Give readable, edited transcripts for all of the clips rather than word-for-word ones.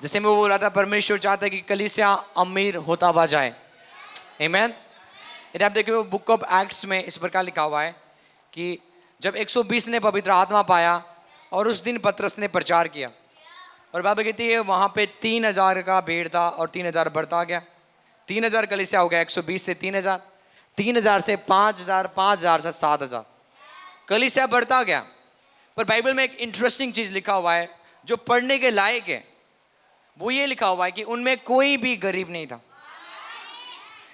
जैसे मैं बोल रहा था, परमेश्वर चाहता है कि कलीसिया अमीर होता हुआ जाए। आमीन। यदि आप देखो बुक ऑफ एक्ट्स में इस प्रकार लिखा हुआ है कि जब 120 ने पवित्र आत्मा पाया और उस दिन पतरस ने प्रचार किया, और बाइबल कहती है वहां पे 3000 का भीड़ था और 3000 बढ़ता गया। 3000 कलीसिया हो गया, 120 से 3000, 3000 से 5000, 5000 से 7000, कलीसिया बढ़ता गया। पर बाइबल में एक इंटरेस्टिंग चीज लिखा हुआ है जो पढ़ने के लायक है। वो ये लिखा हुआ है कि उनमें कोई भी गरीब नहीं था।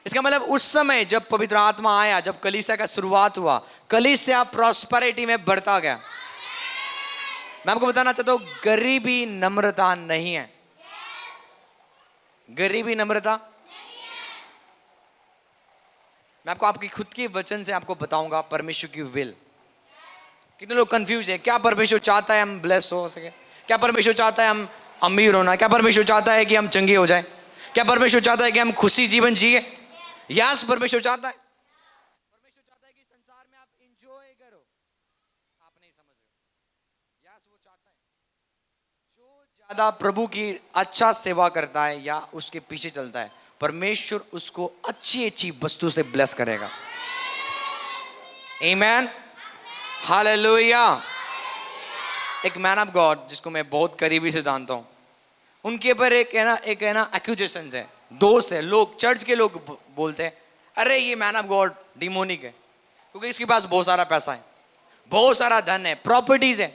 इसका मतलब उस समय जब पवित्र आत्मा आया, जब कलीसिया का शुरुआत हुआ, कलीसिया प्रॉस्पेरिटी में बढ़ता गया। मैं आपको बताना चाहता हूं, गरीबी नम्रता नहीं है। गरीबी नम्रता, मैं आपको आपकी खुद के वचन से आपको बताऊंगा परमेश्वर की विल। कितने लोग कंफ्यूज है, क्या परमेश्वर चाहता है हम ब्लेस हो सके? क्या परमेश्वर चाहता है हम अमीर होना? क्या परमेश्वर चाहता है कि हम चंगे हो जाए? क्या परमेश्वर चाहता है कि हम खुशी जीवन जिए? यस, परमेश्वर चाहता है। परमेश्वर चाहता है कि संसार में आप एंजॉय करो। आप नहीं समझ रहे। यस, वो चाहता है। जो ज्यादा प्रभु की अच्छा सेवा करता है या उसके पीछे चलता है, परमेश्वर उसको अच्छी अच्छी वस्तु से ब्लेस करेगा। आमीन, हालेलुया। एक मैन ऑफ गॉड जिसको मैं बहुत करीबी से जानता हूं, उनके ऊपर एक है ना एक्यूजेशन है, दोष है। लोग, चर्च के लोग बोलते हैं अरे ये मैन ऑफ गॉड डिमोनिक है, क्योंकि इसके पास बहुत सारा पैसा है, बहुत सारा धन है, प्रॉपर्टीज है,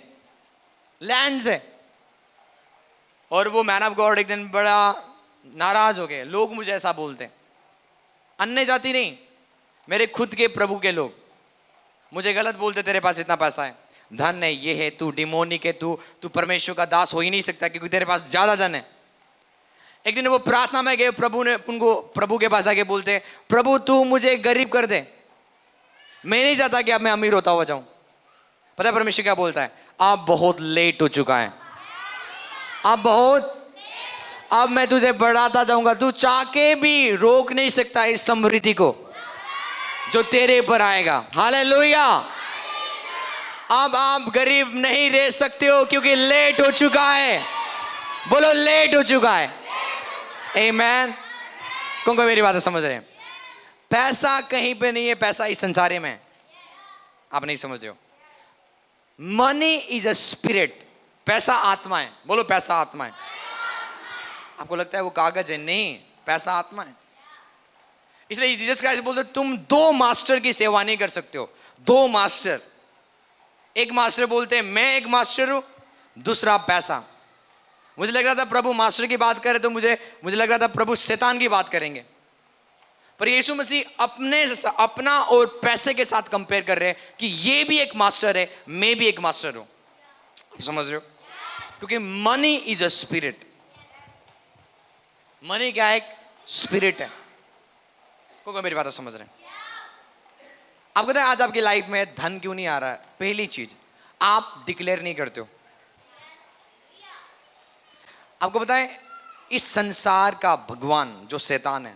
लैंड्स है। और वो मैन ऑफ गॉड एक दिन बड़ा नाराज हो गए। लोग मुझे ऐसा बोलते हैं, अन्य जाति नहीं, मेरे खुद के प्रभु के लोग मुझे गलत बोलते, तेरे पास इतना पैसा है, धन है, ये है, तू डिमोनिक है, तू परमेश्वर का दास हो ही नहीं सकता क्योंकि तेरे पास ज्यादा धन है। एक दिन वो प्रार्थना में गए, प्रभु ने उनको प्रभु के पास आके बोलते, प्रभु तू मुझे गरीब कर दे, मैं नहीं चाहता कि अब मैं अमीर होता हुआ जाऊं। पता है परमेश्वर क्या बोलता है? अब बहुत लेट हो चुका है, अब मैं तुझे बढ़ाता जाऊंगा, तू चाह के भी रोक नहीं सकता इस समृद्धि को जो तेरे पर आएगा। हालेलुया। अब आप गरीब नहीं रह सकते हो क्योंकि लेट हो चुका है। बोलो लेट हो चुका है। आमीन। कौन कौन मेरी बात समझ रहे हैं? पैसा कहीं पे नहीं है, पैसा इस संसार में है। आप नहीं समझ रहे हो। मनी इज अ स्पिरिट, पैसा आत्मा है। बोलो पैसा आत्मा है। आपको लगता है वो कागज है? नहीं, पैसा आत्मा है। इसलिए जीसस क्राइस्ट बोलते तुम दो मास्टर की सेवा नहीं कर सकते हो। दो मास्टर, एक मास्टर बोलते हैं मैं एक मास्टर हूं, दूसरा पैसा। मुझे लग रहा था प्रभु मास्टर की बात करे तो मुझे लग रहा था प्रभु शैतान की बात करेंगे, पर यीशु मसीह अपना और पैसे के साथ कंपेयर कर रहे हैं कि ये भी एक मास्टर है, मैं भी एक मास्टर हूं। आप समझ रहे हो? क्योंकि money is a spirit. Money क्या है? एक स्पिरिट है। को मेरी बात समझ रहे हैं? आपको पता है आज आपकी लाइफ में धन क्यों नहीं आ रहा है? पहली चीज, आप डिक्लेयर नहीं करते हो। आपको पता है इस संसार का भगवान जो शैतान है,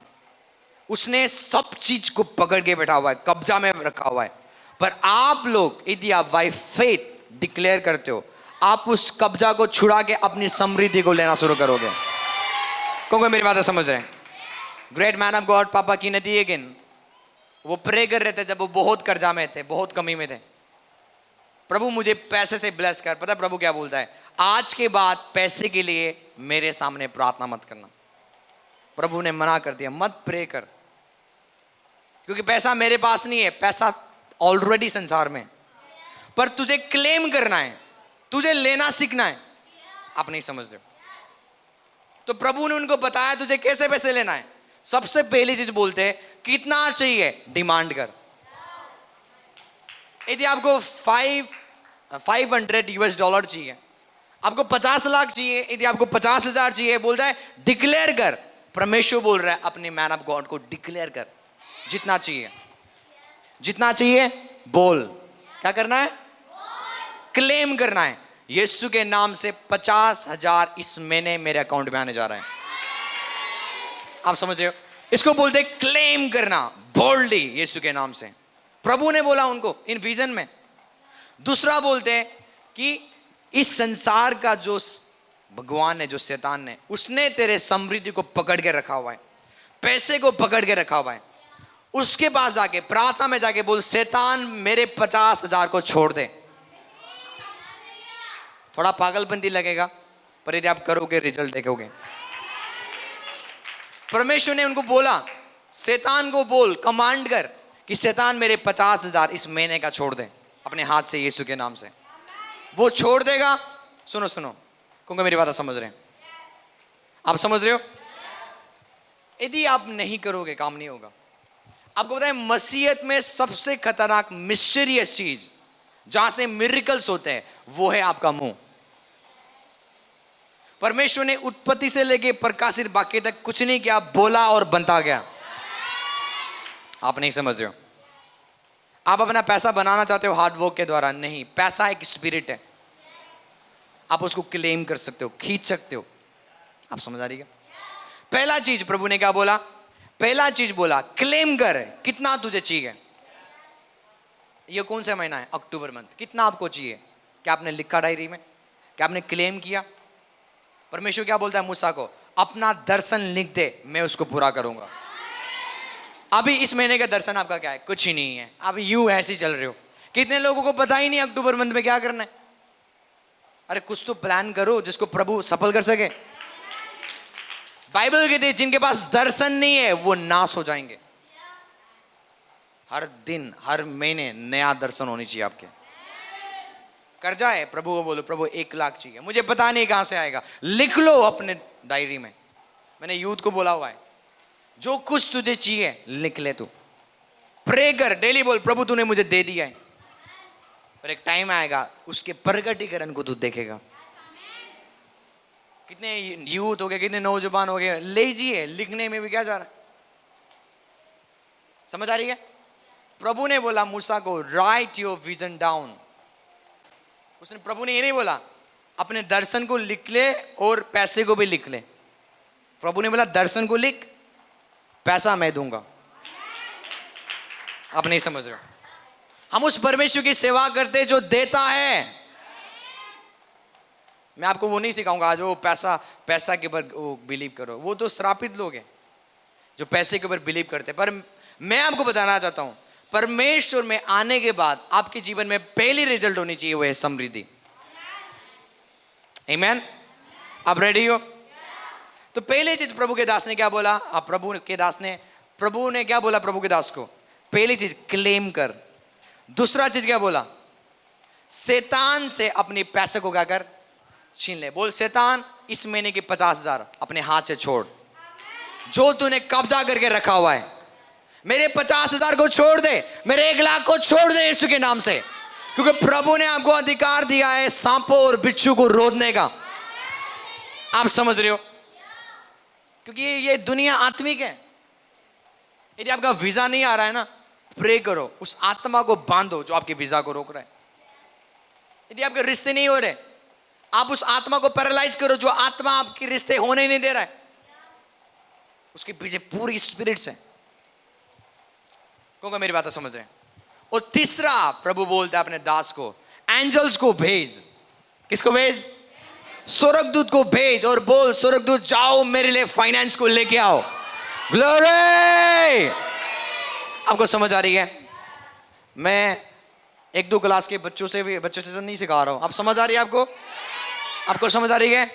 उसने सब चीज को पकड़ के बैठा हुआ है, कब्जा में रखा हुआ है। पर आप लोग यदि आप बाय फेथ डिक्लेयर करते हो, आप उस कब्जा को छुड़ा के अपनी समृद्धि को लेना शुरू करोगे। कौन मेरी बात समझ रहे हैं? ग्रेट मैन ऑफ गॉड पापा की नदी अगेन, वो प्रे कर रहे थे जब वो बहुत कर्जा में थे, बहुत कमी में थे। प्रभु मुझे पैसे से ब्लेस कर। पता है प्रभु क्या बोलता है? आज के बाद पैसे के लिए मेरे सामने प्रार्थना मत करना। प्रभु ने मना कर दिया, मत प्रे कर, क्योंकि पैसा मेरे पास नहीं है, पैसा ऑलरेडी संसार में। पर तुझे क्लेम करना है, तुझे लेना सीखना है। आप नहीं समझ रहे। तो प्रभु ने उनको बताया तुझे कैसे पैसे लेना है। सबसे पहली चीज बोलते हैं कितना चाहिए, डिमांड कर। यदि आपको 500 US डॉलर चाहिए, आपको 50 लाख चाहिए, यदि आपको 50,000 चाहिए, बोलता है डिक्लेयर कर। परमेश्वर बोल रहा है अपने मैन ऑफ गॉड को डिक्लेयर कर, जितना चाहिए, जितना चाहिए बोल। क्या करना है? क्लेम करना है। यीशु के नाम से 50,000 इस महीने मेरे अकाउंट में आने जा रहा है। आप समझ रहे हो? इसको बोलते क्लेम करना बोल्डली यीशु के नाम से। प्रभु ने बोला उनको इन विजन में। दूसरा बोलते हैं कि इस संसार का जो भगवान ने, जो शैतान ने, उसने तेरे समृद्धि को पकड़ के रखा हुआ है, पैसे को पकड़ के रखा हुआ है, उसके पास जाके प्रार्थना में जाके बोल, शैतान मेरे 50,000 को छोड़ दे। थोड़ा पागलपंती लगेगा, पर यदि आप करोगे रिजल्ट देखोगे। परमेश्वर ने उनको बोला, शैतान को बोल, कमांड कर कि शैतान मेरे 50,000 इस महीने का छोड़ दे अपने हाथ से, यीशु के नाम से। वो छोड़ देगा। सुनो सुनो, क्योंकि मेरी बात समझ रहे हैं, आप समझ रहे हो? यदि आप नहीं करोगे काम नहीं होगा। आपको पता है मसीहत में सबसे खतरनाक मिस्टीरियस चीज जहां से मिरेकल्स होते हैं वो है आपका मुंह। परमेश्वर ने उत्पत्ति से लेके प्रकाशित वाक्य तक कुछ नहीं किया, बोला और बनता गया। आप नहीं समझ रहे हो। आप अपना पैसा बनाना चाहते हो हार्ड वर्क के द्वारा, नहीं। पैसा एक स्पिरिट है, आप उसको क्लेम कर सकते हो, खींच सकते हो। आप समझ आ रही है? पहला चीज प्रभु ने क्या बोला? पहला चीज बोला, क्लेम कर कितना तुझे चाहिए। ये कौन सा महीना है? अक्टूबर मंथ। कितना आपको चाहिए? क्या आपने लिखा डायरी में? क्या आपने क्लेम किया? परमेश्वर क्या बोलता है मूसा को? अपना दर्शन लिख दे, मैं उसको पूरा करूंगा। अभी इस महीने का दर्शन आपका क्या है? कुछ ही नहीं है। आप यूं ऐसे ही चल रहे हो। कितने लोगों को पता ही नहीं अक्टूबर मंथ में क्या करना है। अरे कुछ तो प्लान करो जिसको प्रभु सफल कर सके। बाइबल कहती है जिनके पास दर्शन नहीं है वो नाश हो जाएंगे। हर दिन हर महीने नया दर्शन होनी चाहिए आपके। कर जाए प्रभु को बोलो, प्रभु 1 लाख चाहिए, मुझे पता नहीं कहां से आएगा, लिख लो अपने डायरी में। मैंने यूथ को बोला हुआ है, जो कुछ तुझे चाहिए लिख ले, तू प्रे कर, डेली बोल, प्रभु तूने मुझे दे दिया है, पर एक टाइम आएगा उसके प्रगटीकरण को तू देखेगा। कितने यूथ हो गए, कितने नौजवान हो गए लेजिए, लिखने में भी क्या जा रहा है। समझ आ रही है? प्रभु ने बोला मूसा को, राइट योर विजन डाउन। उसने, प्रभु ने ये नहीं बोला अपने दर्शन को लिख ले और पैसे को भी लिख ले। प्रभु ने बोला दर्शन को लिख, पैसा मैं दूंगा। आप नहीं समझ रहे हो। हम उस परमेश्वर की सेवा करते जो देता है। मैं आपको वो नहीं सिखाऊंगा आज वो पैसा के ऊपर वो बिलीव करो, वो तो श्रापित लोग हैं जो पैसे के ऊपर बिलीव करते हैं। पर मैं आपको बताना चाहता हूं, परमेश्वर में आने के बाद आपके जीवन में पहली रिजल्ट होनी चाहिए, वो है समृद्धि। आमीन? आप रेडी हो? तो पहली चीज प्रभु के दास ने क्या बोला? प्रभु ने क्या बोला प्रभु के दास को? पहली चीज क्लेम कर। दूसरा चीज क्या बोला? शैतान से अपने पैसे को क्या कर? छीन ले। बोल, शैतान इस महीने के 50,000 अपने हाथ से छोड़, जो तूने कब्जा करके रखा हुआ है। मेरे 50,000 को छोड़ दे, मेरे 1 लाख को छोड़ दे यीशु के नाम से, क्योंकि प्रभु ने आपको अधिकार दिया है सांपों और बिच्छू को रोधने का। आप समझ रहे हो? क्योंकि ये दुनिया आत्मिक है। यदि आपका वीजा नहीं आ रहा है ना, प्रे करो, उस आत्मा को बांधो जो आपके वीजा को रोक रहा है। यदि आपके रिश्ते नहीं हो रहे, आप उस आत्मा को पैरालाइज करो जो आत्मा आपके रिश्ते होने नहीं दे रहा है। उसके पीछे पूरी स्पिरिट्स है। क्योंकि मेरी बात समझ रहे हैं। और तीसरा प्रभु बोलता है अपने दास को, एंजल्स को भेज। किसको भेज? स्वर्गदूत को भेज और बोल, स्वर्गदूत जाओ मेरे लिए फाइनेंस को लेके आओ। ग्लोरी! आपको समझ आ रही है? मैं 1-2 क्लास के बच्चों से तो नहीं सिखा रहा हूं। आप समझ आ रही है आपको? आपको समझ आ रही है?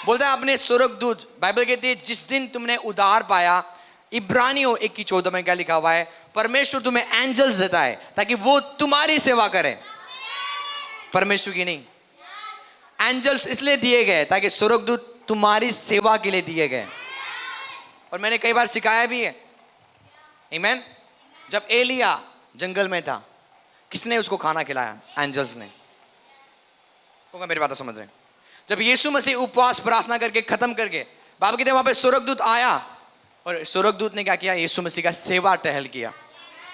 बोलता है अपने स्वर्गदूत, बाइबल कहती है जिस दिन तुमने उद्धार पाया, इब्रानियों 1:14 में क्या लिखा हुआ है? परमेश्वर तुम्हें एंजल्स देता है ताकि वो तुम्हारी सेवा करें, परमेश्वर की नहीं। एंजल्स इसलिए दिए गए ताकि स्वर्गदूत तुम्हारी सेवा के लिए दिए गए। और मैंने कई बार सिखाया भी है। आमीन? जब एलिया जंगल में था, किसने उसको खाना खिलाया? एंजल्स ने। क्योंकि मेरी बात समझ रहे हैं। जब यीशु मसीह उपवास प्रार्थना करके खत्म करके, बाबा कहते हैं वहां पे स्वर्गदूत आया और स्वर्गदूत ने क्या किया? यीशु मसीह का सेवा टहल किया।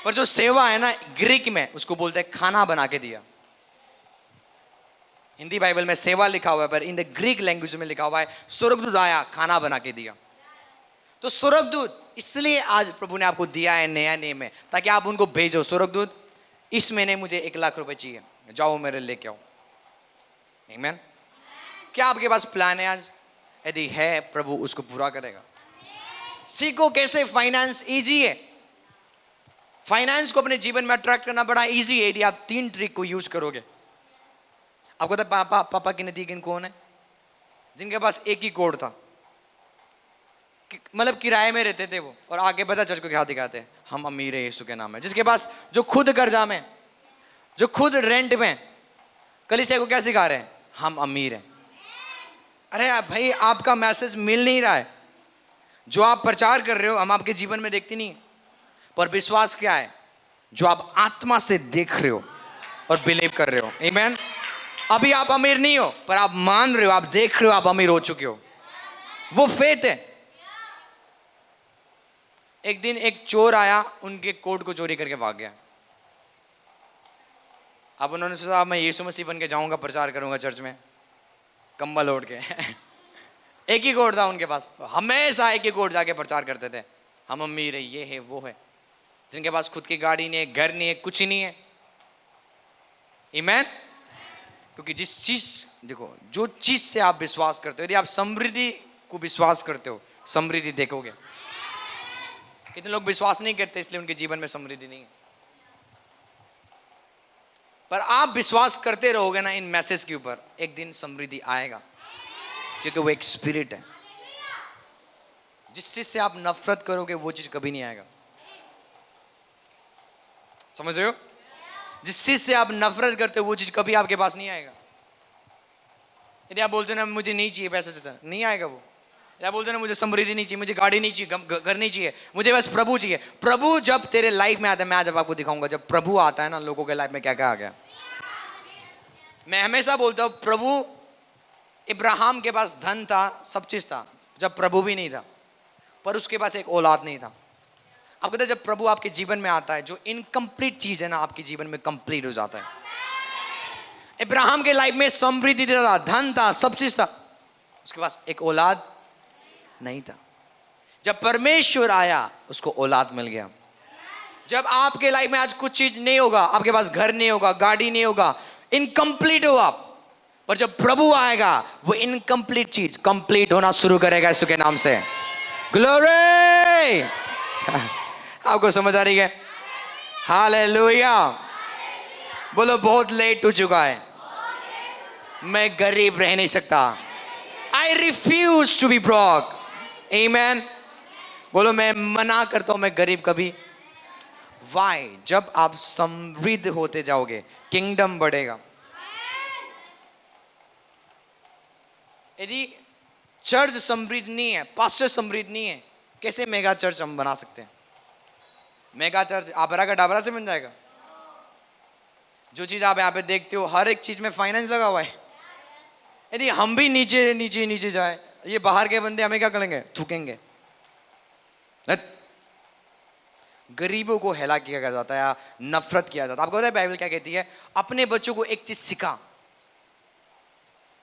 पर जो सेवा है ना, ग्रीक में उसको बोलते हैं खाना बना के दिया। हिंदी बाइबल में सेवा लिखा हुआ है, पर इन द ग्रीक लैंग्वेज में लिखा हुआ है स्वर्गदूत आया, खाना बना के दिया। तो स्वर्गदूत इसलिए आज प्रभु ने आपको दिया है नया नेम है, ताकि आप उनको भेजो, स्वर्गदूत इस महीने मुझे 1 लाख रुपए चाहिए, जाओ मेरे लेके आओ। आमीन? क्या आपके पास प्लान है आज? यदि है, प्रभु उसको पूरा करेगा। सीखो कैसे फाइनेंस इजी है। फाइनेंस को अपने जीवन में अट्रैक्ट करना बड़ा इजी है यदि आप 3 ट्रिक को यूज करोगे। आपको पता है पापा की नदी किन कौन है? जिनके पास एक ही कोड था, मतलब किराए में रहते थे वो, और आगे पता चर्च को क्या दिखाते हैं, हम अमीर है यीशु के नाम है। जिसके पास, जो खुद कर्जा में, जो खुद रेंट में, कलीसिया को क्या सिखा रहे हैं? हम अमीर हैं। अरे भाई, आपका मैसेज मिल नहीं रहा है। जो आप प्रचार कर रहे हो हम आपके जीवन में देखते नहीं, पर विश्वास क्या है? जो आप आत्मा से देख रहे हो और बिलीव कर रहे हो। आमीन। अभी आप अमीर नहीं हो, पर आप मान रहे हो, आप देख रहे हो, आप अमीर हो चुके हो। वो फेथ है। एक दिन एक चोर आया, उनके कोट को चोरी करके भाग गया। अब उन्होंने सोचा अब मैं यीशु मसीह बन के जाऊंगा, प्रचार करूंगा चर्च में, कंबल ओढ़ के। एक ही कोट था उनके पास, हमेशा एक ही कोट जाके प्रचार करते थे, हम अमीर है, ये है, वो है। जिनके पास खुद की गाड़ी नहीं है, घर नहीं है, कुछ नहीं है। आमीन। क्योंकि जिस चीज, देखो, जो चीज से आप विश्वास करते हो, यदि आप समृद्धि को विश्वास करते हो, समृद्धि देखोगे। कितने लोग विश्वास नहीं करते, इसलिए उनके जीवन में समृद्धि नहीं है। पर आप विश्वास करते रहोगे ना इन मैसेज के ऊपर, एक दिन समृद्धि आएगा, क्योंकि वो एक स्पिरिट है। जिस चीज से आप नफरत करोगे वो चीज कभी नहीं आएगा। समझ रहे हो? जिस चीज से आप नफरत करते हो वो चीज कभी आपके पास नहीं आएगा। यदि आप बोलते ना मुझे नहीं चाहिए पैसा से, नहीं आएगा वो। यदि आप बोलते ना मुझे समृद्धि नहीं चाहिए, मुझे गाड़ी नहीं चाहिए, घर नहीं चाहिए, मुझे बस प्रभु चाहिए। प्रभु जब तेरे लाइफ में आता है, मैं आज आपको दिखाऊंगा, जब प्रभु आता है ना, लोगों के लाइफ में क्या क्या आ गया। मैं हमेशा बोलता हूं, प्रभु, इब्राहिम के पास धन था, सब चीज था, जब प्रभु भी नहीं था, पर उसके पास एक औलाद नहीं था। आप कहते हैं जब प्रभु आपके जीवन में आता है, जो इनकम्प्लीट चीज है ना, आपके जीवन में कंप्लीट हो जाता है। इब्राहिम के लाइफ में समृद्धि था, धन था, सब चीज था, उसके पास एक औलाद नहीं था। जब परमेश्वर आया, उसको औलाद मिल गया। जब आपके लाइफ में आज कुछ चीज नहीं होगा, आपके पास घर नहीं होगा, गाड़ी नहीं होगा, इनकम्प्लीट हो आप, पर जब प्रभु आएगा, वो इनकम्प्लीट चीज कंप्लीट होना शुरू करेगा यीशु के नाम से। ग्लोरी। आपको समझ आ रही है? हालेलुया। बोलो, बहुत लेट हो चुका है, मैं गरीब रह नहीं सकता। I refuse to be broke. आमीन। बोलो, मैं मना करता हूं, मैं गरीब कभी। वाई? जब आप समृद्ध होते जाओगे, किंगडम बढ़ेगा। यदि चर्च समृद्ध नहीं है, पास्टर समृद्ध नहीं है, कैसे मेगा चर्च हम बना सकते हैं? मेगा चर्च आबरा का डाबरा से बन जाएगा? जो चीज आप यहाँ पे देखते हो, हर एक चीज में फाइनेंस लगा हुआ है। यदि हम भी नीचे नीचे नीचे जाए, ये बाहर के बंदे हमें क्या करेंगे? थूकेंगे। गरीबों को हेला किया जाता है, नफरत किया जाता है। आपको पता है बाइबल क्या कहती है? अपने बच्चों को एक चीज सिखा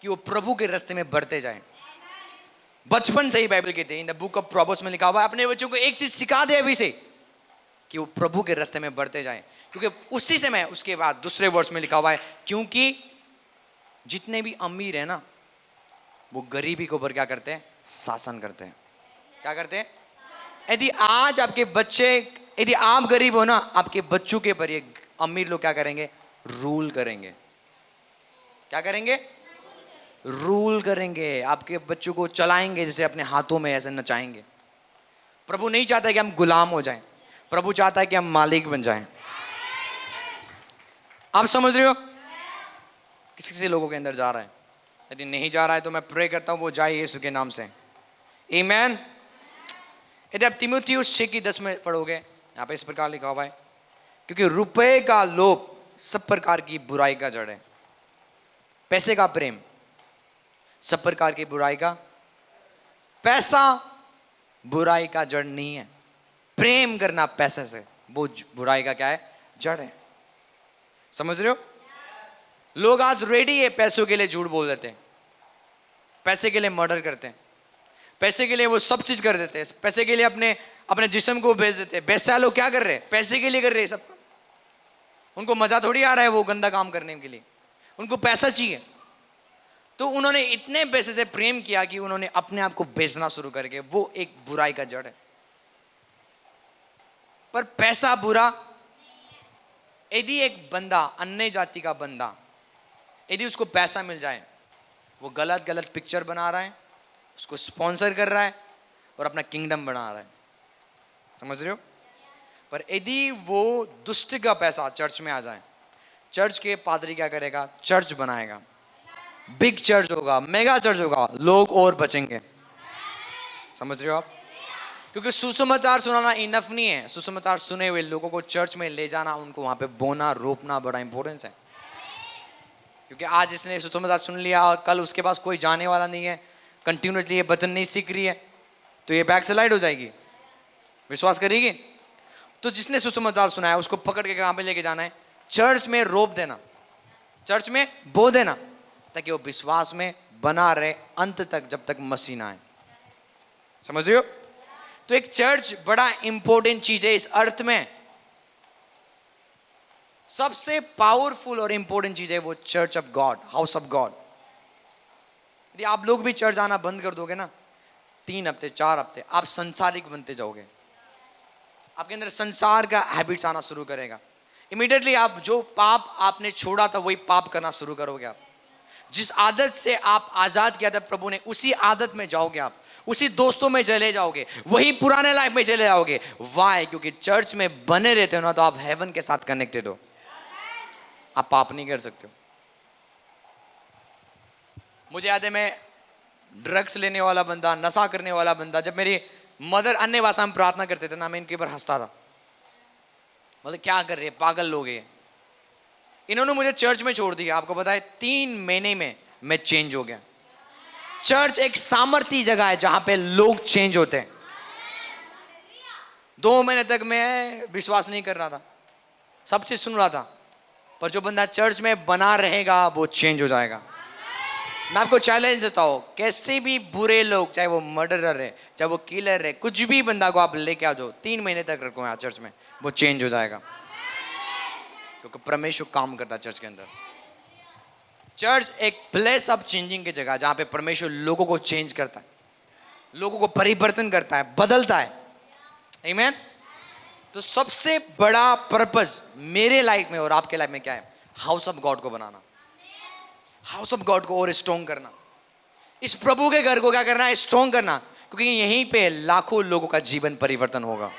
कि वो प्रभु के रास्ते में बढ़ते जाएं। बचपन से ही बाइबल कहती है, in the book of proverbs में लिखा हुआ है, अपने बच्चों को एक चीज सिखा दे अभी से कि वो प्रभु के रास्ते में बढ़ते जाएं। क्योंकि उसी समय उसके बाद दूसरे वर्ष में लिखा हुआ है, क्योंकि जितने भी अमीर है ना, वो गरीबी के ऊपर क्या करते हैं? शासन करते हैं। क्या करते हैं? यदि आज आपके बच्चे, यदि आप गरीब हो ना, आपके बच्चों के ऊपर ये अमीर लोग क्या करेंगे? रूल करेंगे। क्या करेंगे? रूल करेंगे। आपके बच्चों को चलाएंगे, जैसे अपने हाथों में ऐसे नचाएंगे। प्रभु नहीं चाहता है कि हम गुलाम हो जाएं, प्रभु चाहता है कि हम मालिक बन जाएं। आप समझ रहे हो? किसी किसी लोगों के अंदर जा रहा है, यदि नहीं जा रहा है तो मैं प्रे करता हूं वो जाए यीशु के नाम से। आमीन। यदि आप तीमुथियुस 6:10 में पढ़ोगे, यहाँ पे इस प्रकार लिखा हुआ है, क्योंकि रुपए का लोभ सब प्रकार की बुराई का जड़ है। पैसे का प्रेम सब प्रकार की बुराई का, पैसा बुराई का जड़ नहीं है। प्रेम करना पैसे से, वो बुराई का क्या है? जड़ है। समझ रहे हो? लोग आज रेडी है पैसों के लिए झूठ बोल देते हैं, पैसे के लिए मर्डर करते हैं, पैसे के लिए वो सब चीज कर देते हैं, पैसे के लिए अपने अपने जिस्म को बेच देते हैं। बेस्या लोग क्या कर रहे हैं? पैसे के लिए कर रहे हैं सब। उनको मजा थोड़ी आ रहा है वो गंदा काम करने के लिए, उनको पैसा चाहिए। तो उन्होंने इतने पैसे से प्रेम किया कि उन्होंने अपने आप को बेचना शुरू करके, वो एक बुराई का जड़ है। पर पैसा बुरा, यदि एक बंदा, अन्य जाति का बंदा, यदि उसको पैसा मिल जाए, वो गलत गलत पिक्चर बना रहा है, उसको स्पॉन्सर कर रहा है और अपना किंगडम बना रहा है। समझ रहे हो? पर यदि वो दुष्ट का पैसा चर्च में आ जाए, चर्च के पादरी क्या करेगा? चर्च बनाएगा, बिग चर्च होगा, मेगा चर्च होगा, लोग और बचेंगे। समझ रहे हो आप? क्योंकि सुसमाचार सुनाना इनफ नहीं है, सुसमाचार सुने हुए लोगों को चर्च में ले जाना, उनको वहां पे बोना रोपना बड़ा इंपॉर्टेंस है। क्योंकि आज इसने सुसमाचार सुन लिया और कल उसके पास कोई जाने वाला नहीं है, कंटिन्यूसली ये वचन नहीं सीख रही है, तो ये बैक स्लाइड हो जाएगी, विश्वास करेगी? तो जिसने सुसमाचार सुनाया उसको पकड़ के कहां पे लेके जाना है? चर्च में रोप देना, चर्च में बो देना, ताकि वो विश्वास में बना रहे अंत तक, जब तक मसीह ना आए। समझ रहे हो? तो एक चर्च बड़ा इंपॉर्टेंट चीज है इस अर्थ में। सबसे पावरफुल और इंपॉर्टेंट चीज है वो church of God, house of God. यदि आप लोग भी चर्च आना बंद कर दोगे ना, 3 हफ्ते 4 हफ्ते, आप संसारिक बनते जाओगे, आपके अंदर संसार का हैबिट्स आना शुरू करेगा। इमीडिएटली आप जो पाप आपने छोड़ा था वही पाप करना शुरू करोगे। आप जिस आदत से आप आजाद किया था प्रभु ने, उसी आदत में जाओगे, आप उसी दोस्तों में चले जाओगे, वही पुराने लाइफ में चले जाओगे। वाई? क्योंकि चर्च में बने रहते हो ना, तो आप हेवन के साथ कनेक्टेड हो, आप पाप नहीं कर सकते हो। मुझे याद है, मैं ड्रग्स लेने वाला बंदा, नशा करने वाला बंदा, जब मेरी मदर अन्य भाषा में प्रार्थना करते थे ना, मैं इनके ऊपर हंसता था, मतलब क्या कर रहे हैं, पागल लोग हैं। इन्होंने मुझे चर्च में छोड़ दिया, आपको पता है 3 महीने में मैं चेंज हो गया। चर्च एक सामर्थ्य जगह है जहां पे लोग चेंज होते हैं। 2 महीने तक मैं विश्वास नहीं कर रहा था, सब चीज सुन रहा था, पर जो बंदा चर्च में बना रहेगा वो चेंज हो जाएगा। मैं आपको चैलेंज देता हूं, कैसे भी बुरे लोग, चाहे वो मर्डरर है, चाहे वो किलर है, कुछ भी बंदा को आप लेके आ जाओ, 3 महीने तक रखो यहाँ चर्च में, वो चेंज हो जाएगा। क्योंकि परमेश्वर काम करता है चर्च के अंदर। चर्च एक प्लेस ऑफ चेंजिंग की जगह, जहां पे परमेश्वर लोगों को चेंज करता है, लोगों को परिवर्तन करता है, बदलता है। आमीन। तो सबसे बड़ा पर्पस मेरे लाइफ में और आपके लाइफ में क्या है? हाउस ऑफ गॉड को बनाना, हाउस ऑफ गॉड को और स्ट्रॉन्ग करना, इस प्रभु के घर को क्या करना है? स्ट्रॉन्ग करना। क्योंकि यहीं पे लाखों लोगों का जीवन परिवर्तन होगा।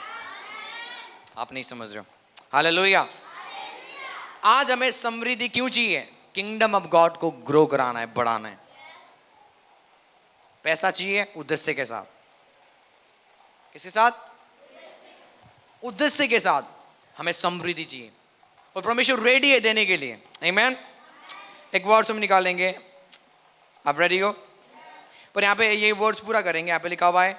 आप नहीं समझ रहे हो? हालेलुया। आज हमें समृद्धि क्यों चाहिए? किंगडम ऑफ गॉड को ग्रो कराना है, बढ़ाना है। पैसा चाहिए उद्देश्य के साथ। किसके साथ? उद्देश्य के साथ। हमें समृद्धि चाहिए और परमेश्वर रेडी है देने के लिए। आमीन। एक वर्ड्स हम निकालेंगे, आप रेडी हो? पर यहाँ पे ये वर्ड्स पूरा करेंगे। यहाँ पे लिखा हुआ है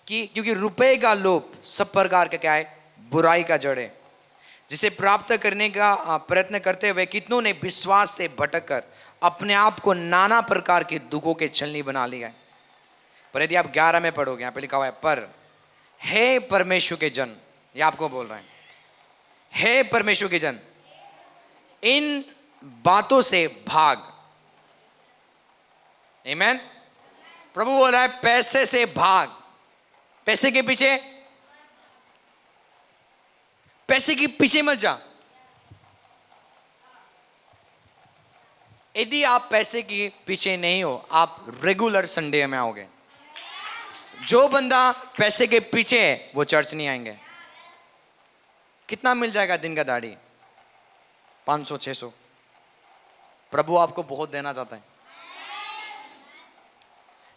कि क्योंकि रुपए का लोभ सब प्रकार का क्या है? बुराई का जड़ है, जिसे प्राप्त करने का प्रयत्न करते हुए कितनों ने विश्वास से भटक कर अपने आप को नाना प्रकार के दुखों के छलनी बना लिया है। पर यदि आप 11 में पढ़ोगे, यहाँ पे लिखा हुआ है, पर हे परमेश्वर के जन, ये आपको बोल रहे हैं, हे परमेश्वर के जन, इन बातों से भाग। आमीन। प्रभु बोल रहा है पैसे से भाग, पैसे के पीछे, पैसे के पीछे मत जा। यदि आप पैसे के पीछे नहीं हो, आप रेगुलर संडे में आओगे। जो बंदा पैसे के पीछे है वो चर्च नहीं आएंगे। कितना मिल जाएगा दिन का दाढ़ी? 500 600। प्रभु आपको बहुत देना चाहता है।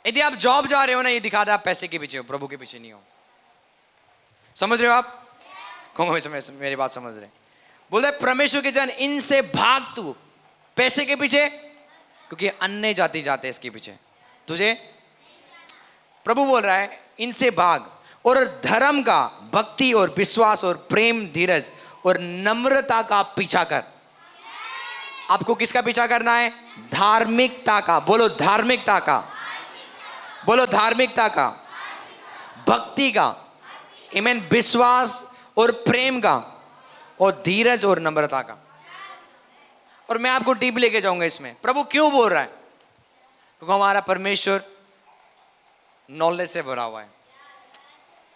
यदि आप जॉब जा रहे हो ना, ये दिखा दे आप पैसे के पीछे हो, प्रभु के पीछे नहीं हो। समझ रहे हो आप? कौन मेरी बात समझ रहे? बोल रहे परमेश्वर के जन, इनसे भाग तू, पैसे के पीछे, क्योंकि अन्य जाति जाते हैं इसके पीछे। तुझे प्रभु बोल रहा है इनसे भाग और धर्म का, भक्ति और विश्वास और प्रेम, धीरज और नम्रता का पीछा कर। आपको किसका पीछा करना है? धार्मिकता का। बोलो धार्मिकता का, बोलो धार्मिकता का, भक्ति का, आमीन, विश्वास और प्रेम का, और धीरज और नम्रता का। और मैं आपको डीप लेके जाऊंगा इसमें। प्रभु क्यों बोल रहा है? क्योंकि हमारा परमेश्वर नॉलेज से भरा हुआ है।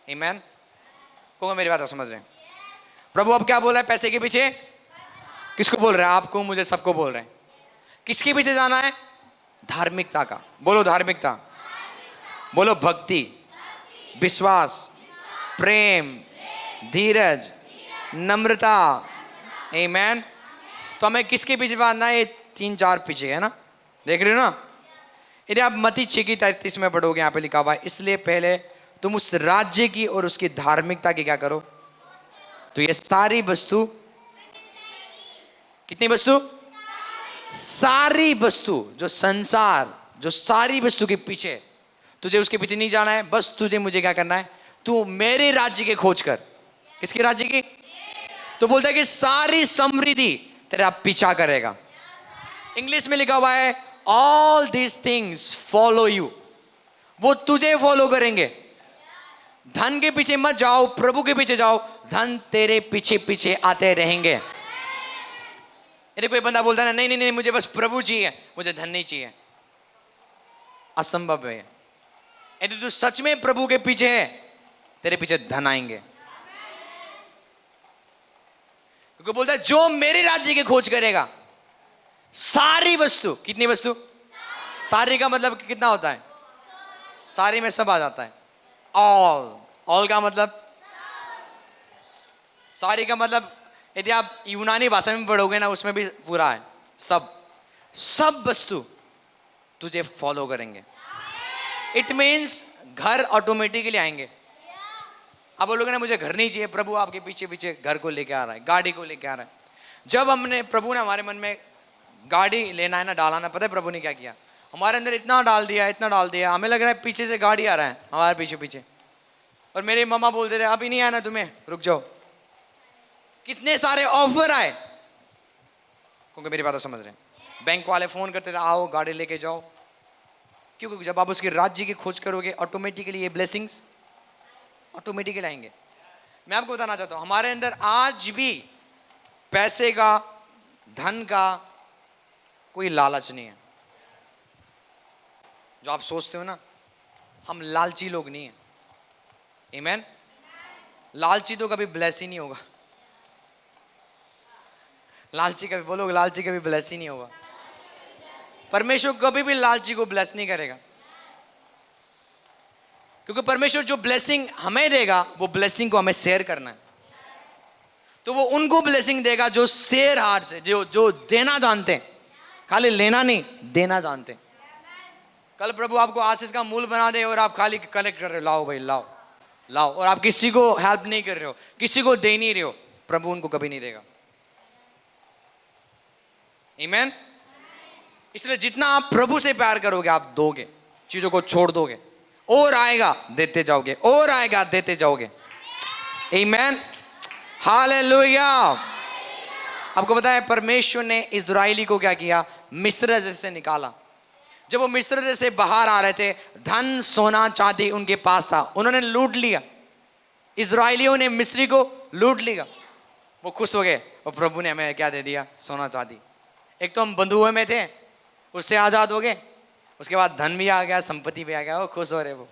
आमीन। कौन मेरी बात समझ रहे हैं? प्रभु अब क्या बोल रहा है? पैसे के पीछे किसको बोल रहे हैं? आपको, मुझे, सबको बोल रहे हैं। किसके पीछे जाना है? धार्मिकता का। बोलो धार्मिकता, बोलो भक्ति, विश्वास, प्रेम, धीरज, नम्रता। आमीन। तो हमें किसके पीछे भागना है? ये 3-4 पीछे है ना, देख रहे हो ना? यदि आप मत्ती 6:33 में पढ़ोगे, यहाँ पे लिखा हुआ है, इसलिए पहले तुम उस राज्य की और उसकी धार्मिकता की क्या करो, तो ये सारी वस्तु, कितनी वस्तु? सारी वस्तु, जो संसार, जो सारी वस्तु के पीछे, तुझे उसके पीछे नहीं जाना है। बस तुझे मुझे क्या करना है? तू मेरे राज्य की खोज कर। किसके राज्य की? तो बोलता है कि सारी समृद्धि तेरा पीछा करेगा। इंग्लिश में लिखा हुआ है all these things follow you. वो तुझे फॉलो करेंगे। धन के पीछे मत जाओ, प्रभु के पीछे जाओ, धन तेरे पीछे पीछे आते रहेंगे। यदि कोई बंदा बोलता है ना, नहीं नहीं नहीं, मुझे बस प्रभु चाहिए, मुझे धन नहीं चाहिए, असंभव है। यदि तू सच में प्रभु के पीछे है, तेरे पीछे धन आएंगे। क्योंकि बोलता है जो मेरे राज्य की खोज करेगा, सारी वस्तु, कितनी वस्तु? सारी का मतलब कितना होता है? सारी में सब आ जाता है। ऑल का मतलब, सारी का मतलब यदि आप यूनानी भाषा में पढ़ोगे ना, उसमें भी पूरा है। सब वस्तु तुझे फॉलो करेंगे। इट मीन्स घर ऑटोमेटिकली आएंगे। अब बोलोगे ना मुझे घर नहीं चाहिए, प्रभु आपके पीछे पीछे घर को लेके आ रहा है, गाड़ी को लेके आ रहा है। जब हमने, प्रभु ने हमारे मन में गाड़ी लेना है ना, डालाना, पता है प्रभु ने क्या किया? हमारे अंदर इतना डाल दिया, इतना डाल दिया, हमें लग रहा है पीछे से गाड़ी आ रहा है हमारे पीछे पीछे। और मेरे मम्मा बोलते रहे अभी नहीं आना तुम्हें, रुक जाओ। कितने सारे ऑफर आए, क्योंकि मेरी बात समझ रहे हैं। बैंक वाले फोन करते रहे, आओ गाड़ी लेके जाओ। क्योंकि जब आप उसके राज्य की खोज करोगे, ऑटोमेटिकली ये ब्लेसिंग्स ऑटोमेटिकली आएंगे। मैं आपको बताना चाहता हूं, हमारे अंदर आज भी पैसे का, धन का कोई लालच नहीं है। जो आप सोचते हो ना, हम लालची लोग नहीं हैं। आमीन। लालची तो कभी ब्लेस ही नहीं होगा। लालची कभी, बोलो लालची कभी ब्लेस ही नहीं होगा। परमेश्वर कभी भी लालची को ब्लेस नहीं करेगा। क्योंकि परमेश्वर जो ब्लेसिंग हमें देगा, वो ब्लेसिंग को हमें शेयर करना है। तो वो उनको ब्लेसिंग देगा जो शेयर हार्ट से, जो देना जानते हैं, खाली लेना नहीं, देना जानते हैं। कल प्रभु आपको आशीष का मूल बना दे और आप खाली कलेक्ट कर रहे हो, लाओ भाई लाओ लाओ, और आप किसी को हेल्प नहीं कर रहे हो, किसी को दे नहीं रहे हो, प्रभु उनको कभी नहीं देगा। आमीन। इसलिए जितना आप प्रभु से प्यार करोगे, आप दोगे, चीजों को छोड़ दोगे, और आएगा देते जाओगे, और आएगा देते जाओगे। आमीन। हालेलुया। आपको पता है परमेश्वर ने इस्राएली को क्या किया? मिस्र देश से निकाला। जब वो मिस्र देश से बाहर आ रहे थे, धन सोना चांदी उनके पास था, उन्होंने लूट लिया। इस्राएलियों ने मिस्री को लूट लिया। वो खुश हो गए, और प्रभु ने हमें क्या दे दिया? सोना चांदी। एक तो हम बंधुए में थे, उससे आजाद हो गए। उसके बाद धन भी आ गया, संपत्ति भी आ गया, वो खुश हो रहे वो।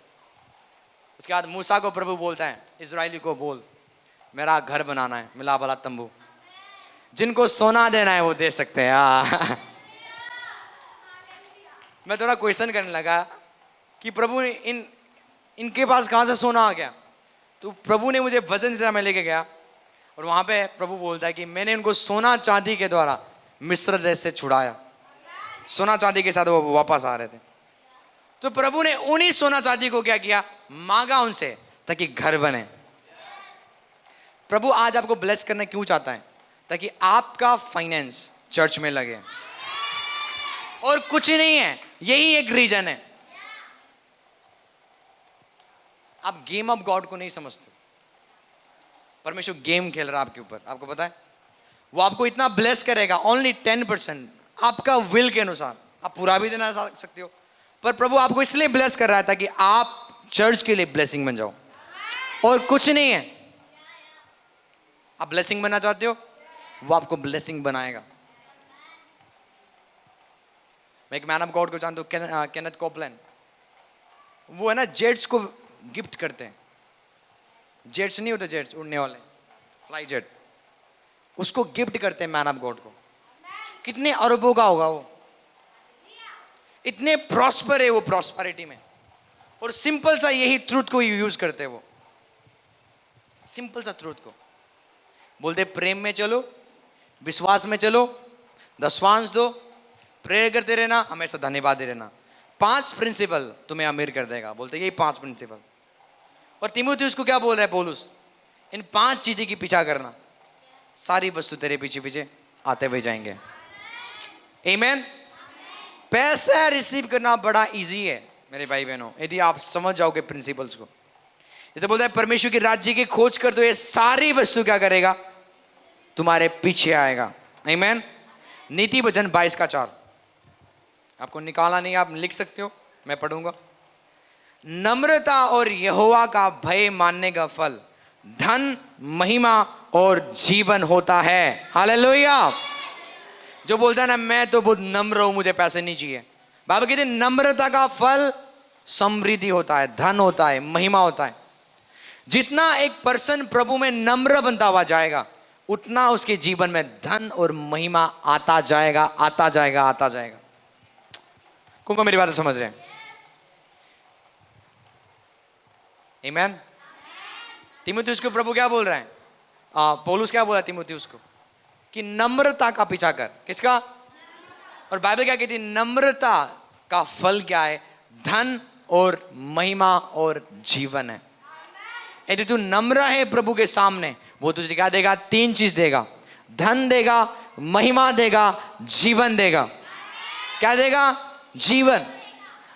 उसके बाद मूसा को प्रभु बोलता है, इस्राएली को बोल मेरा घर बनाना है, मिलाप वाला तंबू। जिनको सोना देना है वो दे सकते हैं। मैं थोड़ा क्वेश्चन करने लगा कि प्रभु इनके पास कहाँ से सोना आ गया? तो प्रभु ने मुझे वजन जितना मैं लेके गया, और वहाँ पे प्रभु बोलता है कि मैंने उनको सोना चांदी के द्वारा मिस्र देश से छुड़ाया। सोना चांदी के साथ वो वापस आ रहे थे। तो प्रभु ने उन्हीं सोना चांदी को क्या किया? मांगा उनसे, ताकि घर बने। प्रभु आज आपको ब्लेस करना क्यों चाहता है? ताकि आपका फाइनेंस चर्च में लगे, और कुछ नहीं है, यही एक रीजन है। आप गेम ऑफ गॉड को नहीं समझते। परमेश्वर गेम खेल रहा है आपके ऊपर। आपको पता है वो आपको इतना ब्लेस करेगा, ओनली 10% आपका विल के अनुसार। आप पूरा भी देना सकते हो, पर प्रभु आपको इसलिए ब्लेस कर रहा है ताकि आप चर्च के लिए ब्लेसिंग बन जाओ, और कुछ नहीं है। आप ब्लेसिंग बनना चाहते हो, वो आपको ब्लेसिंग बनाएगा। मैं एक मैन ऑफ गॉड को जानता हूँ, केनेथ कोपलैंड। वो है ना जेट्स को गिफ्ट करते हैं। जेट्स नहीं होते, जेट्स उड़ने वाले, फ्लाई जेट, उसको गिफ्ट करते हैं मैन ऑफ गॉड को। कितने अरबों का होगा वो, इतने प्रॉस्पर है वो प्रॉस्पेरिटी में। और सिंपल सा यही ट्रूथ को यूज करते हैं वो, सिंपल सा ट्रूथ को बोलते प्रेम में चलो, विश्वास में चलो, दशवांश दो, प्रेयर करते रहना, हमेशा धन्यवाद दे रहना। 5 प्रिंसिपल तुम्हें अमीर कर देगा, बोलते यही 5 प्रिंसिपल। और तीमुथियुस को क्या बोल रहा है पौलुस? इन 5 चीजें की पीछा करना, सारी वस्तु तेरे पीछे पीछे आते हुए जाएंगे। आमीन। पैसा रिसीव करना बड़ा इजी है मेरे भाई बहनों, यदि आप समझ जाओगे प्रिंसिपल्स को। इसलिए बोलता है परमेश्वर की राज्य की खोज कर तो ये सारी वस्तु क्या करेगा? तुम्हारे पीछे आएगा। आमीन। नीति वचन 22:4 आपको निकाला नहीं, आप लिख सकते हो, मैं पढ़ूंगा। नम्रता और यहोवा का भय मानने का फल धन, महिमा और जीवन होता है। हालेलुया। जो बोलता है ना मैं तो बहुत नम्र हूं, मुझे पैसे नहीं चाहिए, बाबा कहते नम्रता का फल समृद्धि होता है, धन होता है, महिमा होता है। जितना एक पर्सन प्रभु में नम्र बनता हुआ जाएगा, उतना उसके जीवन में धन और महिमा आता जाएगा, आता जाएगा, आता जाएगा। कौन को मेरी बात समझ रहे हैं? आमीन। तीमुथियुस को प्रभु क्या बोल रहे हैं? पौलुस क्या बोला तीमुथियुस को? कि नम्रता का पीछा कर। किसका? और बाइबल क्या कहती है? नम्रता का फल क्या है? धन और महिमा और जीवन है। यदि तू नम्र है प्रभु के सामने, वो तुझे क्या देगा? 3 चीज देगा, धन देगा, महिमा देगा, जीवन देगा। क्या देगा? जीवन।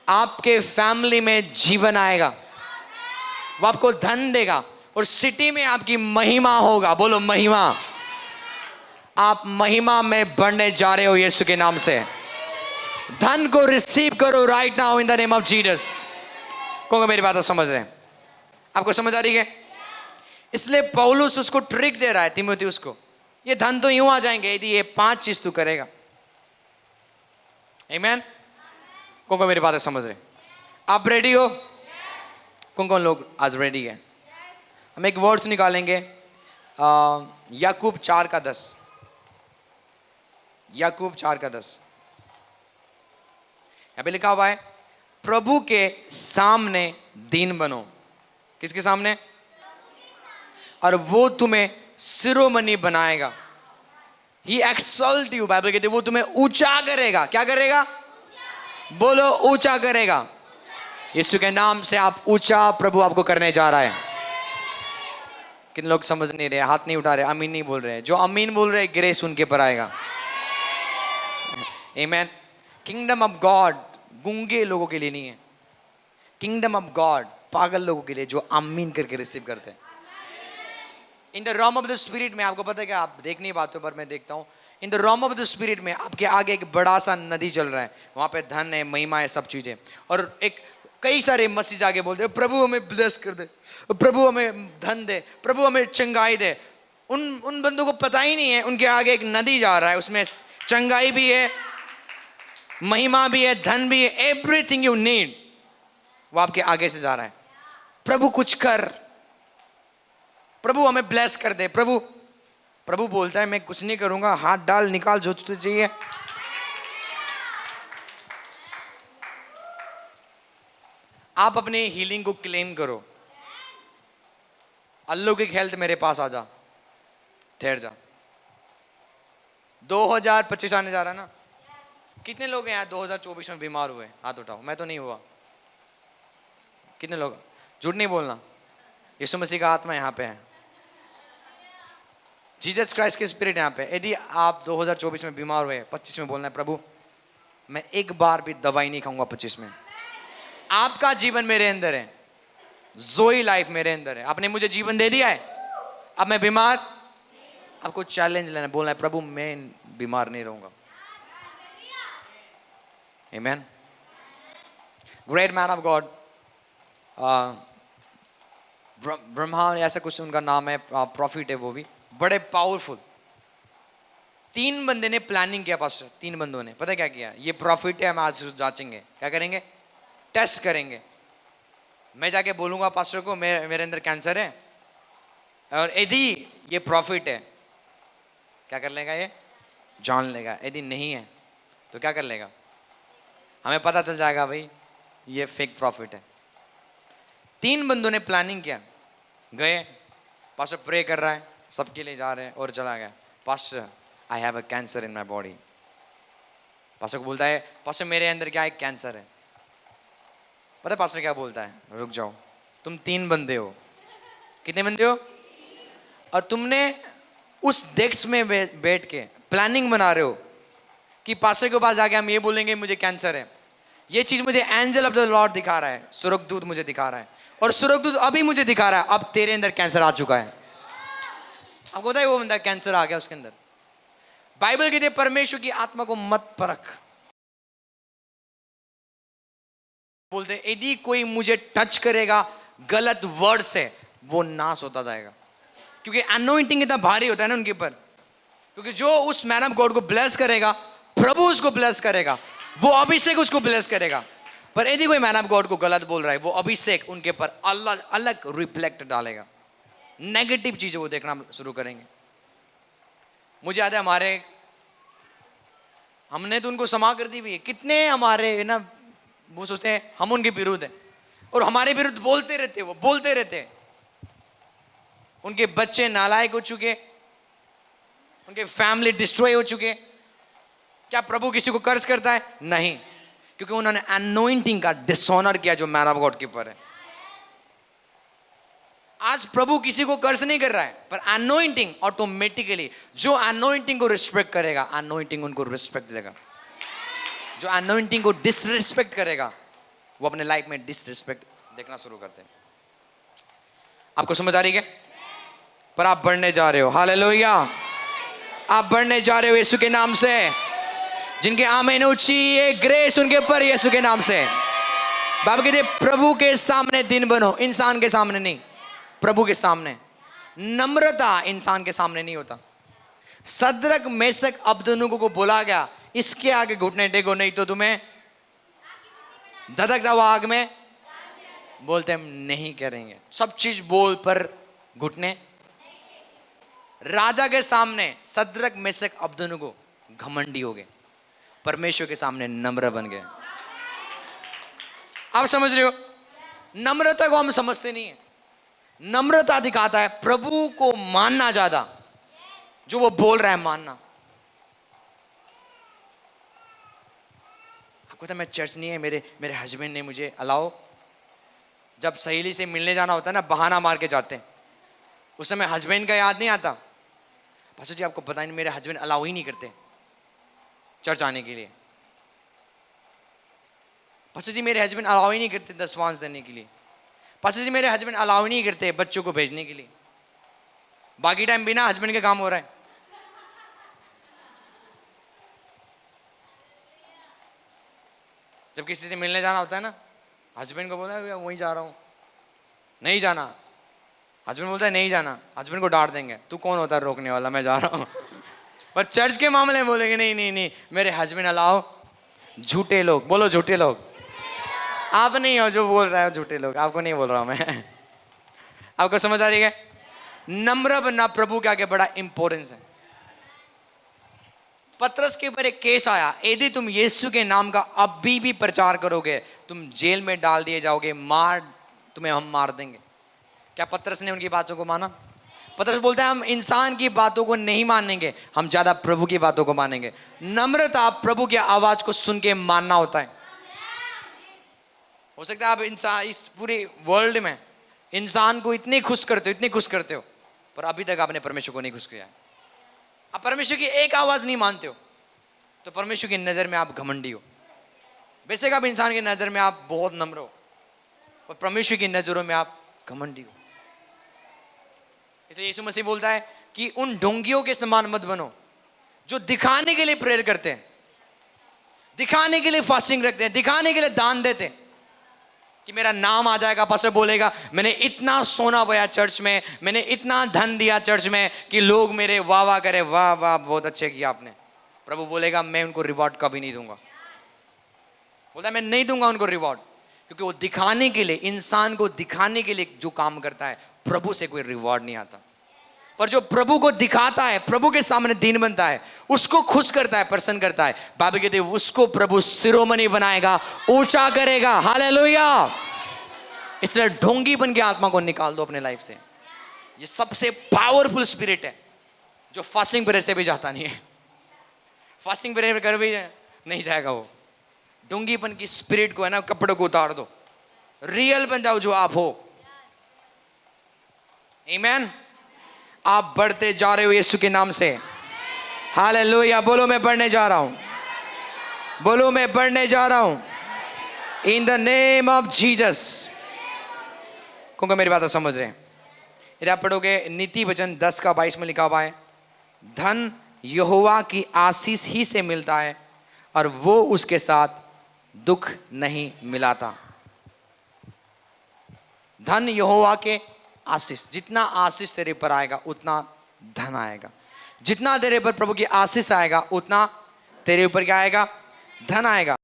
आपके फैमिली में जीवन आएगा, वो आपको धन देगा, और सिटी में आपकी महिमा होगा। बोलो महिमा। आप महिमा में बढ़ने जा रहे हो यीशु के नाम से। धन को रिसीव करो right now in the name of Jesus. कौन मेरी बात समझ रहे हैं? आपको समझ आ रही है? इसलिए पौलुस उसको ट्रिक दे रहा है तीमुथियुस को, ये धन तो यूं आ जाएंगे यदि ये 5 चीज तू करेगा। आमीन। कौन मेरी बात समझ रहे? आप रेडी हो? कौन कौन लोग आज रेडी है? हम एक वर्ड्स निकालेंगे, याकूब 4:10। याकूब 4:10 यहाँ पे लिखा हुआ है, प्रभु के सामने दीन बनो। किसके सामने? और वो तुम्हें शिरोमणि बनाएगा। ही एक्सॉल्ट यू, बाइबल कहती है वो तुम्हें ऊंचा करेगा। क्या करेगा? बोलो ऊंचा करेगा। यीशु के नाम से आप ऊंचा प्रभु आपको करने जा रहा है। कितने लोग समझ नहीं रहे, हाथ नहीं उठा रहे, अमीन नहीं बोल रहे? जो अमीन बोल रहे, ग्रेस उनके पर आएगा। आमीन। किंगडम ऑफ गॉड गूंगे लोगों के लिए नहीं है, किंगडम ऑफ गॉड पागल लोगों के लिए जो अमीन करके रिसीव करते हैं। In the ROM of the spirit में, आपको पता है क्या, आप देख नहीं पाते पर मैं देखता हूँ, in the ROM of the spirit में आपके आगे एक बड़ा सा नदी चल रहा है, वहां पे धन है, महिमा है, सब चीजें। और एक कई सारे मसीह जाके बोलते हैं प्रभु हमें ब्लेस कर दे, प्रभु हमें धन दे, प्रभु हमें चंगाई दे। उन बंदों को पता ही नहीं है उनके आगे एक नदी जा रहा है, उसमें चंगाई भी है, महिमा भी है, धन भी है, एवरीथिंग यू नीड वो आपके आगे से जा रहा है। प्रभु कुछ कर, प्रभु हमें ब्लेस कर दे। प्रभु बोलता है मैं कुछ नहीं करूंगा, हाथ डाल, निकाल जो तुझे चाहिए। आप अपनी हीलिंग को क्लेम करो। अलौकिक हेल्थ मेरे पास आ जा, ठहर जा। 2025 आने जा रहा है ना? कितने लोग हैं यहाँ 2024 में बीमार हुए? हाथ उठाओ। मैं तो नहीं हुआ। कितने लोग? झूठ नहीं बोलना। यीशु मसीह का आत्मा यहाँ पे है, जीसस क्राइस्ट की स्पिरिट यहाँ पे। यदि आप 2024 में बीमार हुए, 25 में बोलना है प्रभु मैं एक बार भी दवाई नहीं खाऊंगा 25 में। आपका जीवन मेरे अंदर है, जोई लाइफ मेरे अंदर है, आपने मुझे जीवन दे दिया है, अब मैं बीमार। आपको चैलेंज लेना, बोलना है प्रभु मैं बीमार नहीं रहूंगा। आमीन। Great man of God, Brahma ऐसा कुछ उनका नाम है, प्रॉफिट है, वो भी बड़े पावरफुल। 3 बंदे ने प्लानिंग किया पास्टर, 3 बंदों ने पता क्या किया, ये प्रॉफिट है, हम आज जांचेंगे, क्या करेंगे, टेस्ट करेंगे। मैं जाके बोलूंगा पास्टर को मेरे अंदर कैंसर है, और यदि ये प्रॉफिट है, क्या कर लेगा, ये जान लेगा। यदि नहीं है तो क्या कर लेगा, हमें पता चल जाएगा भाई ये फेक प्रॉफिट है। 3 बंदों ने प्लानिंग किया, गए, पास्टर प्रे कर रहा है, सबके लिए जा रहे हैं, और चला गया, pastor I have a cancer in my body. Pastor को बोलता है, पास्टर मेरे अंदर क्या है, कैंसर है। पता है पास्टर क्या बोलता है, रुक जाओ, तुम 3 बंदे हो, कितने बंदे हो, और तुमने उस डेस्क में बैठ के प्लानिंग बना रहे हो कि पास्टर के पास जाके हम ये बोलेंगे मुझे कैंसर है। ये चीज मुझे एंजल ऑफ द लॉर्ड दिखा रहा है, सुरगदूत मुझे दिखा रहा है, और सुरगदूत अभी मुझे दिखा रहा है, अब तेरे अंदर कैंसर आ चुका है। आपको पता है वो बंदा कैंसर आ गया उसके अंदर। बाइबल कहती है परमेश्वर की आत्मा को मत परख, बोलते यदि कोई मुझे टच करेगा गलत वर्ड से वो नाश होता जाएगा, क्योंकि अनॉइंटिंग इतना भारी होता है ना उनके ऊपर। क्योंकि जो उस मैन ऑफ गॉड को ब्लेस करेगा, प्रभु उसको ब्लेस करेगा, वो अभिषेक उसको ब्लेस करेगा। पर यदि कोई मैन ऑफ गॉड को गलत बोल रहा है, वो अभिषेक उनके ऊपर अलग अलग रिफ्लेक्ट डालेगा, नेगेटिव चीजें वो देखना शुरू करेंगे। मुझे याद है हमने तो उनको क्षमा कर दी भी है, कितने हमारे ना वो सोचते हैं हम उनके विरुद्ध हैं, और हमारे विरुद्ध बोलते रहते, वो बोलते रहते। उनके बच्चे नालायक हो चुके, उनके फैमिली डिस्ट्रॉय हो चुके। क्या प्रभु किसी को कर्ज करता है? नहीं, क्योंकि उन्होंने अनॉइंटिंग का डिसऑनर किया जो मैन ऑफ गॉड के ऊपर है। आज प्रभु किसी को कर्ज नहीं कर रहा है, पर अनॉइंटिंग ऑटोमेटिकली, जो अनॉइंटिंग को रिस्पेक्ट करेगा अनॉइंटिंग उनको रिस्पेक्ट देगा। जो अनॉइंटिंग को डिसरिस्पेक्ट करेगा वो अपने लाइफ में डिसरिस्पेक्ट देखना शुरू करते हैं। आपको समझ आ रही है? पर आप बढ़ने जा रहे हो, हालेलुया, आप बढ़ने जा रहे हो यीशु के नाम से। जिनके आमीन ऊंची, ये ग्रेस उनके ऊपर यीशु के नाम से। बाइबल कहती है प्रभु के सामने दिन बनो, इंसान के सामने नहीं, प्रभु के सामने। नम्रता इंसान के सामने नहीं होता। सद्रक मेशक अबदनुगो को बोला गया इसके आगे घुटने टेको, नहीं तो तुम्हें धधकता हुआ आग में, बोलते हम नहीं करेंगे। सब चीज बोल पर घुटने। राजा के सामने सद्रक मेशक अबदनुगो घमंडी हो गए, परमेश्वर के सामने नम्र बन गए। आप समझ रहे हो? नम्रता को हम समझते नहीं है। नम्रता दिखाता है प्रभु को मानना, ज्यादा जो वो बोल रहा है मानना। आपको तो मैं चर्च नहीं है, मेरे हस्बैंड ने मुझे अलाउ, जब सहेली से मिलने जाना होता है ना, बहाना मार के जाते हैं, उस समय हस्बैंड का याद नहीं आता। पास्टर जी आपको पता नहीं मेरे हस्बैंड अलाउ ही नहीं करते चर्च आने के लिए। पास्टर जी मेरे हस्बैंड अलाउ ही नहीं करते दशवांश देने के लिए। पास्टर जी मेरे हस्बैंड अलाउ ही नहीं करते बच्चों को भेजने के लिए। बाकी टाइम बिना हस्बैंड के काम हो रहा है। जब किसी से मिलने जाना होता है ना, हस्बैंड को बोला वहीं जा रहा हूं, नहीं जाना, हस्बैंड बोलता है नहीं जाना, हस्बैंड को डांट देंगे, तू कौन होता है रोकने वाला, मैं जा रहा हूं। पर चर्च के मामले में बोलेंगे नहीं नहीं नहीं मेरे हस्बैंड अलाउ। झूठे लोग, बोलो झूठे लोग। आप नहीं हो जो बोल रहा है झूठे लोग, आपको नहीं बोल रहा हूं मैं। आपको समझ आ रही है? नम्र बनना प्रभु के आगे बड़ा इंपॉर्टेंस है। पतरस के ऊपर एक केस आया, यदि तुम यीशु के नाम का अभी भी प्रचार करोगे तुम जेल में डाल दिए जाओगे, तुम्हें हम मार देंगे। क्या पतरस ने उनकी बातों को माना? पतरस बोलता है हम इंसान की बातों को नहीं मानेंगे, हम ज्यादा प्रभु की बातों को मानेंगे। नम्रता प्रभु की आवाज को सुन के मानना होता है। हो सकता है आप इंसान इस पूरे वर्ल्ड में इंसान को इतने खुश करते हो, पर अभी तक आपने परमेश्वर को नहीं खुश किया है। आप परमेश्वर की एक आवाज नहीं मानते हो, तो परमेश्वर की नजर में आप घमंडी हो। बेशक आप इंसान की नजर में आप बहुत नम्र हो, पर परमेश्वर की नजरों में आप घमंडी हो। इसलिए यीशु मसीह बोलता है कि उन ढोंगियों के समान मत बनो जो दिखाने के लिए प्रेयर करते हैं, दिखाने के लिए फास्टिंग रखते हैं, दिखाने के लिए दान देते हैं, कि मेरा नाम आ जाएगा, पास्टर बोलेगा मैंने इतना सोना बोया चर्च में, मैंने इतना धन दिया चर्च में कि लोग मेरे वाह वाह करे, वाह वाह बहुत अच्छे किया आपने। प्रभु बोलेगा मैं उनको रिवॉर्ड कभी नहीं दूंगा। बोलता है मैं नहीं दूंगा उनको रिवॉर्ड, क्योंकि वो दिखाने के लिए, इंसान को दिखाने के लिए जो काम करता है, प्रभु से कोई रिवॉर्ड नहीं आता। पर जो प्रभु को दिखाता है, प्रभु के सामने दीन बनता है, उसको खुश करता है, प्रसन्न करता है, बाइबल कहती है उसको प्रभु शिरोमणि बनाएगा, ऊंचा करेगा। हालेलुया। इसलिए ढोंगी बन के आत्मा को निकाल दो अपने लाइफ से। ये सबसे पावरफुल स्पिरिट है जो फास्टिंग पीरियड से भी जाता नहीं है। फास्टिंग पीरियड में कर भी नहीं जाएगा वो। ढोंगीपन की स्पिरिट को है ना, कपड़ों को उतार दो, रियल बन जाओ जो आप हो। आमीन। आप बढ़ते जा रहे हो यीशु के नाम से। हालेलुया। बोलो मैं बढ़ने जा रहा हूं, बोलो मैं बढ़ने जा रहा हूं इन द नेम ऑफ जीसस। क्योंकि मेरी बात समझ रहे हैं। यदि आप पढ़ोगे नीति वचन 10:22 में लिखा हुआ है, धन यहोवा की आशीष ही से मिलता है और वो उसके साथ दुख नहीं मिलाता। धन यहोवा के आशीष, जितना आशीष तेरे पर आएगा उतना धन आएगा। जितना तेरे पर प्रभु की आशीष आएगा उतना तेरे ऊपर क्या आएगा? धन आएगा।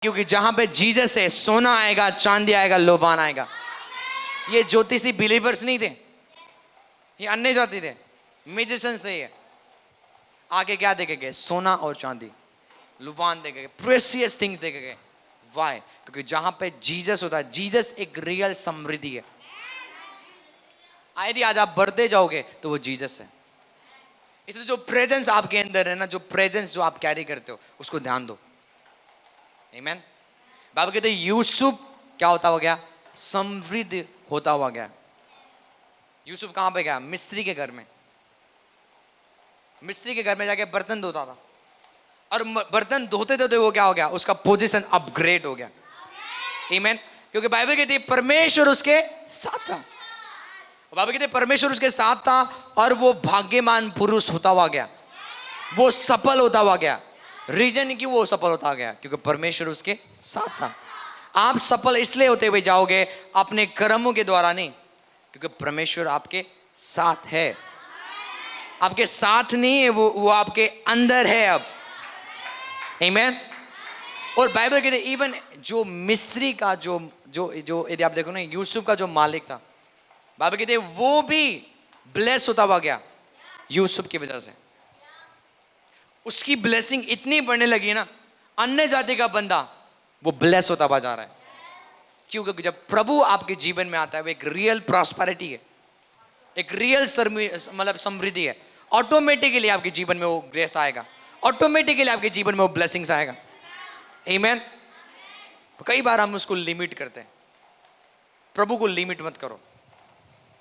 क्योंकि जहां पे जीसस है, सोना आएगा, चांदी आएगा, लोबान आएगा। ये ज्योतिषी बिलीवर्स नहीं थे, ये अन्य जाति थे, म्यूजिशियंस थे। ये आगे क्या देखे गए? सोना और चांदी, लुबान देखे गए, प्रेशियस थिंग्स देखे गए। वाई? क्योंकि जहां पे जीसस होता है, जीसस एक रियल समृद्धि है। यदि आज आप बढ़ते जाओगे तो वो जीसस है। इसलिए जो प्रेजेंस आपके अंदर है ना, जो प्रेजेंस जो आप कैरी करते हो, उसको ध्यान दो। आमीन। बाइबल कहते हैं यूसुफ क्या होता हुआ गया? समृद्ध होता हुआ गया। यूसुफ कहां पे गया? मिस्त्री के घर में। मिस्त्री के घर में जाके बर्तन धोता था, और बर्तन धोते धोते वो क्या हो गया? उसका पोजीशन अपग्रेड हो गया। आमीन। क्योंकि बाइबल कहती है परमेश्वर उसके साथ था। बाइबल कहती है परमेश्वर उसके साथ था और वो भाग्यवान पुरुष होता हुआ गया, वो सफल होता हुआ गया। रीजन क्यों वो सफल होता गया? क्योंकि परमेश्वर उसके साथ था। आप सफल इसलिए होते हुए जाओगे अपने कर्मों के द्वारा नहीं, क्योंकि परमेश्वर आपके साथ है। आपके साथ नहीं है, वो आपके अंदर है अब। आमीन। और बाइबल कहते हैं इवन जो मिस्री का जो यदि आप देखो ना, यूसुफ का जो मालिक था, बाइबल कहते हैं वो भी ब्लेस होता हुआ गया यूसुफ की वजह से। उसकी ब्लेसिंग इतनी बढ़ने लगी ना, अन्य जाति का बंदा वो ब्लेस होता हुआ जा रहा है। क्यों? क्योंकि जब प्रभु आपके जीवन में आता है, वो एक रियल प्रॉस्पेरिटी है, एक रियल मतलब समृद्धि है। ऑटोमेटिकली आपके जीवन में वो ग्रेस आएगा, ऑटोमेटिकली आपके जीवन में वो ब्लेसिंग्स आएगा। आमीन। कई बार हम उसको लिमिट करते हैं। प्रभु को लिमिट मत करो,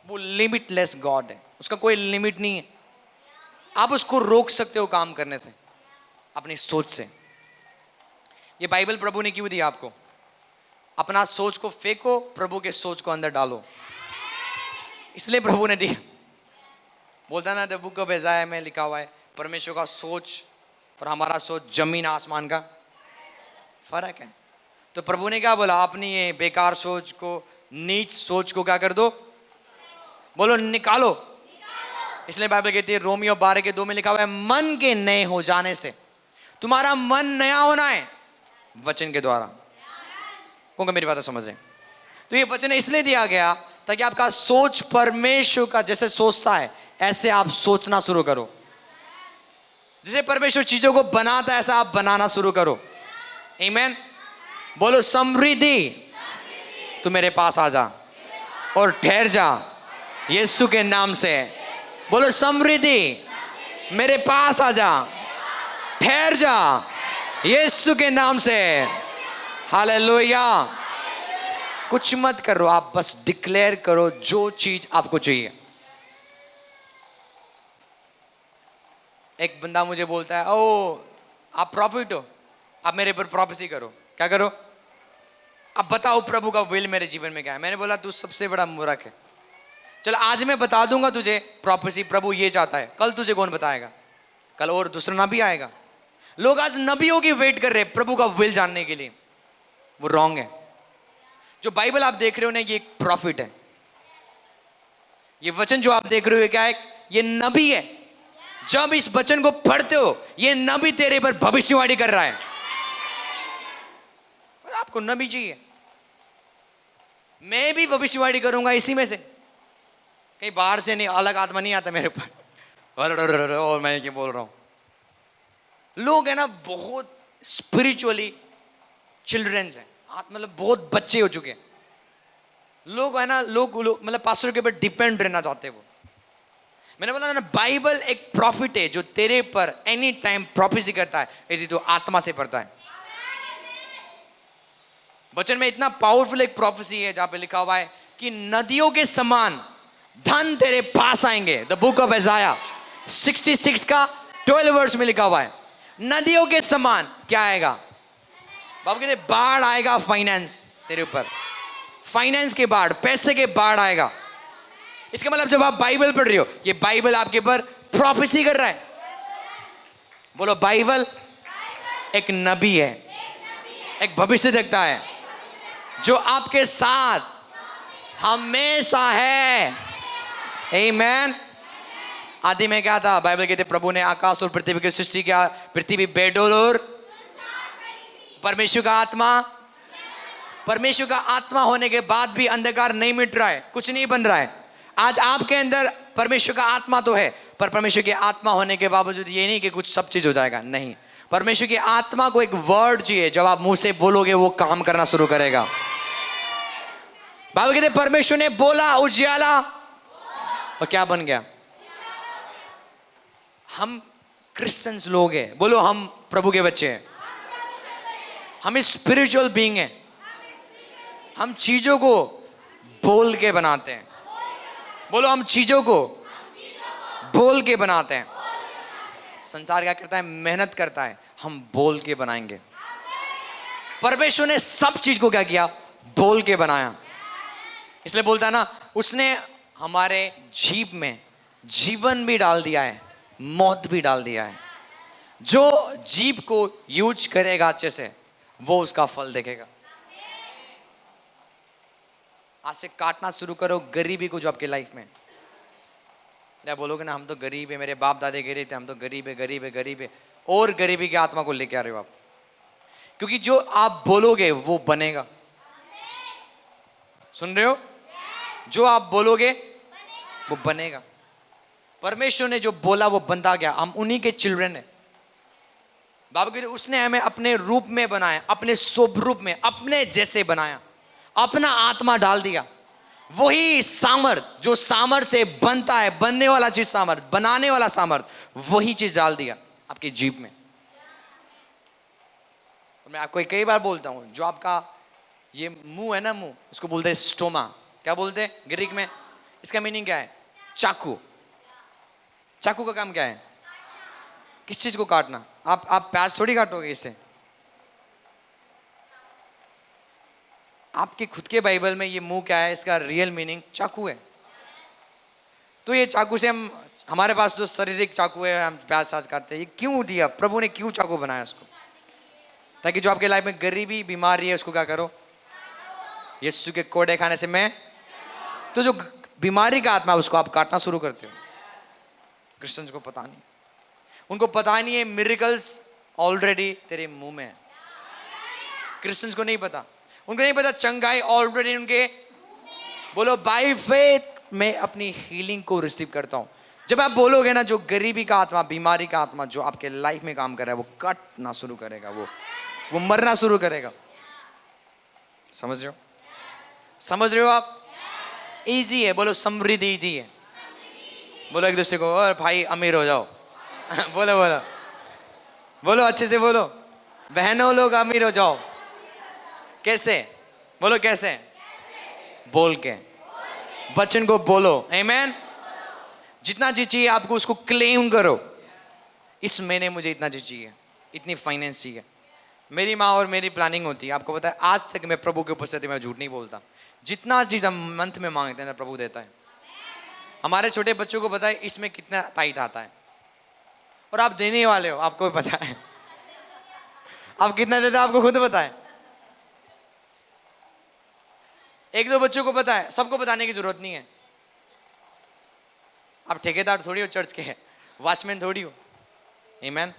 वो लिमिटलेस गॉड है, उसका कोई लिमिट नहीं है। आप उसको रोक सकते हो काम करने से, अपनी सोच से। ये बाइबल प्रभु ने क्यों दिया आपको? अपना सोच को फेंको, प्रभु के सोच को अंदर डालो, इसलिए प्रभु ने दिया। बोलता ना द बुक ऑफ आइज़ाया में लिखा हुआ है परमेश्वर का सोच और हमारा सोच जमीन आसमान का फर्क है। तो प्रभु ने क्या बोला? अपनी ये बेकार सोच को, नीच सोच को क्या कर दो? बोलो निकालो। इसलिए बाइबल कहती है रोमियो 12:2 में लिखा हुआ है मन के नए हो जाने से। तुम्हारा मन नया होना है वचन के द्वारा। क्योंकि मेरी बात समझ रहे? तो ये वचन इसलिए दिया गया ताकि आपका सोच परमेश्वर का जैसे सोचता है ऐसे आप सोचना शुरू करो। जैसे परमेश्वर चीजों को बनाता है ऐसा आप बनाना शुरू करो। आमीन। बोलो समृद्धि तू मेरे पास आ जा और ठहर जा यीशु के नाम से। बोलो समृद्धि मेरे पास आ जा, ठहर जा यीशु के नाम से। हालेलुया। कुछ मत करो, आप बस डिक्लेयर करो जो चीज आपको चाहिए। एक बंदा मुझे बोलता है ओ आप प्रॉफिट हो, आप मेरे पर प्रोफेसी करो। क्या करो? अब बताओ प्रभु का विल मेरे जीवन में क्या है। मैंने बोला तू सबसे बड़ा मूर्ख है। चल आज मैं बता दूंगा तुझे प्रोफेसी, प्रभु ये चाहता है। कल तुझे कौन बताएगा? कल और दूसरा नबी आएगा। लोग आज नबियों की वेट कर रहे हैं प्रभु का विल जानने के लिए। वो रॉन्ग है। जो बाइबल आप देख रहे हो ना, ये एक प्रॉफिट है। ये वचन जो आप देख रहे हो क्या है? ये नबी है। जब इस वचन को पढ़ते हो, ये नबी तेरे पर भविष्यवाणी कर रहा है। और आपको नबी चाहिए। मैं भी भविष्यवाणी करूंगा इसी में से, कहीं बाहर से नहीं, अलग आत्मा नहीं आता मेरे ऊपर और मैं क्या बोल रहा हूं। लोग है ना बहुत स्पिरिचुअली चिल्ड्रंस हैं, मतलब बहुत बच्चे हो चुके हैं लोग, है ना। लोग मतलब पास्टर के ऊपर डिपेंड रहना चाहते हैं। वो मैंने बोला ना, बाइबल एक प्रॉफिट है जो तेरे पर एनी टाइम प्रोफेसी करता है यदि तू आत्मा से पढ़ता है। वचन में इतना पावरफुल एक प्रोफेसी है जहां पे लिखा हुआ है कि नदियों के समान धन तेरे पास आएंगे। द बुक ऑफ एसाया 66 का 12 वर्स में लिखा हुआ है, नदियों के समान क्या आएगा? बाबू कहते बाढ़ आएगा, फाइनेंस तेरे ऊपर, फाइनेंस के बाढ़, पैसे के बाढ़ आएगा। इसका मतलब जब आप बाइबल पढ़ रहे हो, ये बाइबल आपके ऊपर प्रोफेसी कर रहा है। बोलो, बाइबल एक नबी है, एक भविष्य देखता है जो आपके साथ हमेशा है। आमीन। आदि में क्या था? बाइबल कहते प्रभु ने आकाश और पृथ्वी की सृष्टि किया, पृथ्वी बेडोल और परमेश्वर का आत्मा होने के बाद भी अंधकार नहीं मिट रहा है, कुछ नहीं बन रहा है। आज आपके अंदर परमेश्वर का आत्मा तो है, पर परमेश्वर की आत्मा होने के बावजूद ये नहीं कि कुछ सब चीज हो जाएगा, नहीं। परमेश्वर की आत्मा को एक वर्ड चाहिए, जब आप मुंह से बोलोगे वो काम करना शुरू करेगा। बाइबल कहते परमेश्वर ने बोला उजियाला, और क्या बन गया? हम क्रिश्चियंस लोग हैं, बोलो हम प्रभु के बच्चे हैं, हम स्पिरिचुअल बीइंग हैं। हम चीजों को बोल के बनाते हैं। बोलो, हम चीजों को बोल के बनाते हैं। संसार क्या करता है? मेहनत करता है, हम बोल के बनाएंगे। परमेश्वर ने सब चीज को क्या किया? बोल के बनाया। इसलिए बोलता है ना, उसने हमारे जीभ में जीवन भी डाल दिया है, मौत भी डाल दिया है। जो जीभ को यूज करेगा अच्छे से, वो उसका फल देखेगा। आज से काटना शुरू करो गरीबी को जो आपकी लाइफ में। या बोलोगे ना, हम तो गरीब है, मेरे बाप दादे गरीब थे, हम तो गरीब है, और गरीबी की आत्मा को लेके आ रहे हो आप। क्योंकि जो आप बोलोगे वो बनेगा। सुन रहे हो? जो आप बोलोगे वो बनेगा। परमेश्वर ने जो बोला वो बनता गया। हम उन्हीं के चिल्ड्रन हैं। बाबा कहते उसने हमें अपने रूप में बनाया, अपने स्वरूप में, अपने जैसे बनाया, अपना आत्मा डाल दिया। वही सामर्थ, जो सामर्थ से बनता है, बनने वाला चीज सामर्थ, बनाने वाला सामर्थ, वही चीज डाल दिया आपकी जीभ में। मैं आपको कई बार बोलता हूं, जो आपका ये मुंह है ना, मुंह, उसको बोलते हैं स्टोमा। क्या बोलते हैं ग्रीक में? इसका मीनिंग क्या है? चाकू। चाकू का काम क्या है? किस चीज को काटना। आप प्याज थोड़ी काटोगे इससे। आपके खुद के बाइबल में ये मुंह क्या है? इसका रियल मीनिंग चाकू है। तो ये चाकू से हम, हमारे पास जो शारीरिक चाकू है, हम प्याज साज काटते हैं, ये क्यों दिया? प्रभु ने क्यों चाकू बनाया उसको? ताकि जो आपके लाइफ में गरीबी, बीमारी है, उसको क्या करो? यीशु के कोड़े खाने से मैं, तो जो बीमारी का आत्मा है उसको आप काटना शुरू करते हो। क्रिश्चियंस को पता नहीं, उनको पता नहीं है मिरेकल्स ऑलरेडी तेरे मुंह में है। क्रिश्चियंस को नहीं पता, उनको नहीं पता चंगाई ऑलरेडी उनके। बोलो, बाय फेथ मैं अपनी हीलिंग को रिसीव करता हूं। जब आप बोलोगे ना, जो गरीबी का आत्मा, बीमारी का आत्मा जो आपके लाइफ में काम कर रहा है, वो कटना शुरू करेगा, वो मरना शुरू करेगा। समझ रहे हो? समझ रहे हो आप? इजी है। बोलो, समृद्धि इजी है। बोलो एक दूसरे को, और भाई अमीर हो जाओ। बोलो बोलो बोलो, अच्छे से बोलो, बहनों लोग अमीर हो जाओ। कैसे? बोलो कैसे? बोल के, वचन को बोलो। आमीन। जितना चीज चाहिए आपको उसको क्लेम करो। इस महीने मुझे इतना चीज चाहिए, इतनी फाइनेंस चाहिए। मेरी माँ और मेरी प्लानिंग होती है, आपको पता है, आज तक मैं प्रभु के उपस्थिति में झूठ नहीं बोलता। जितना चीज हम मंथ में मांगते हैं ना, प्रभु देता है। हमारे छोटे बच्चों को पता है इसमें कितना टाइट आता है, और आप देने वाले हो, आपको भी पता है। आप कितना देते हो आपको खुद पता है। एक दो बच्चों को पता है, सबको बताने की जरूरत नहीं है। आप ठेकेदार थोड़ी हो चर्च के, वॉचमैन थोड़ी हो। आमीन।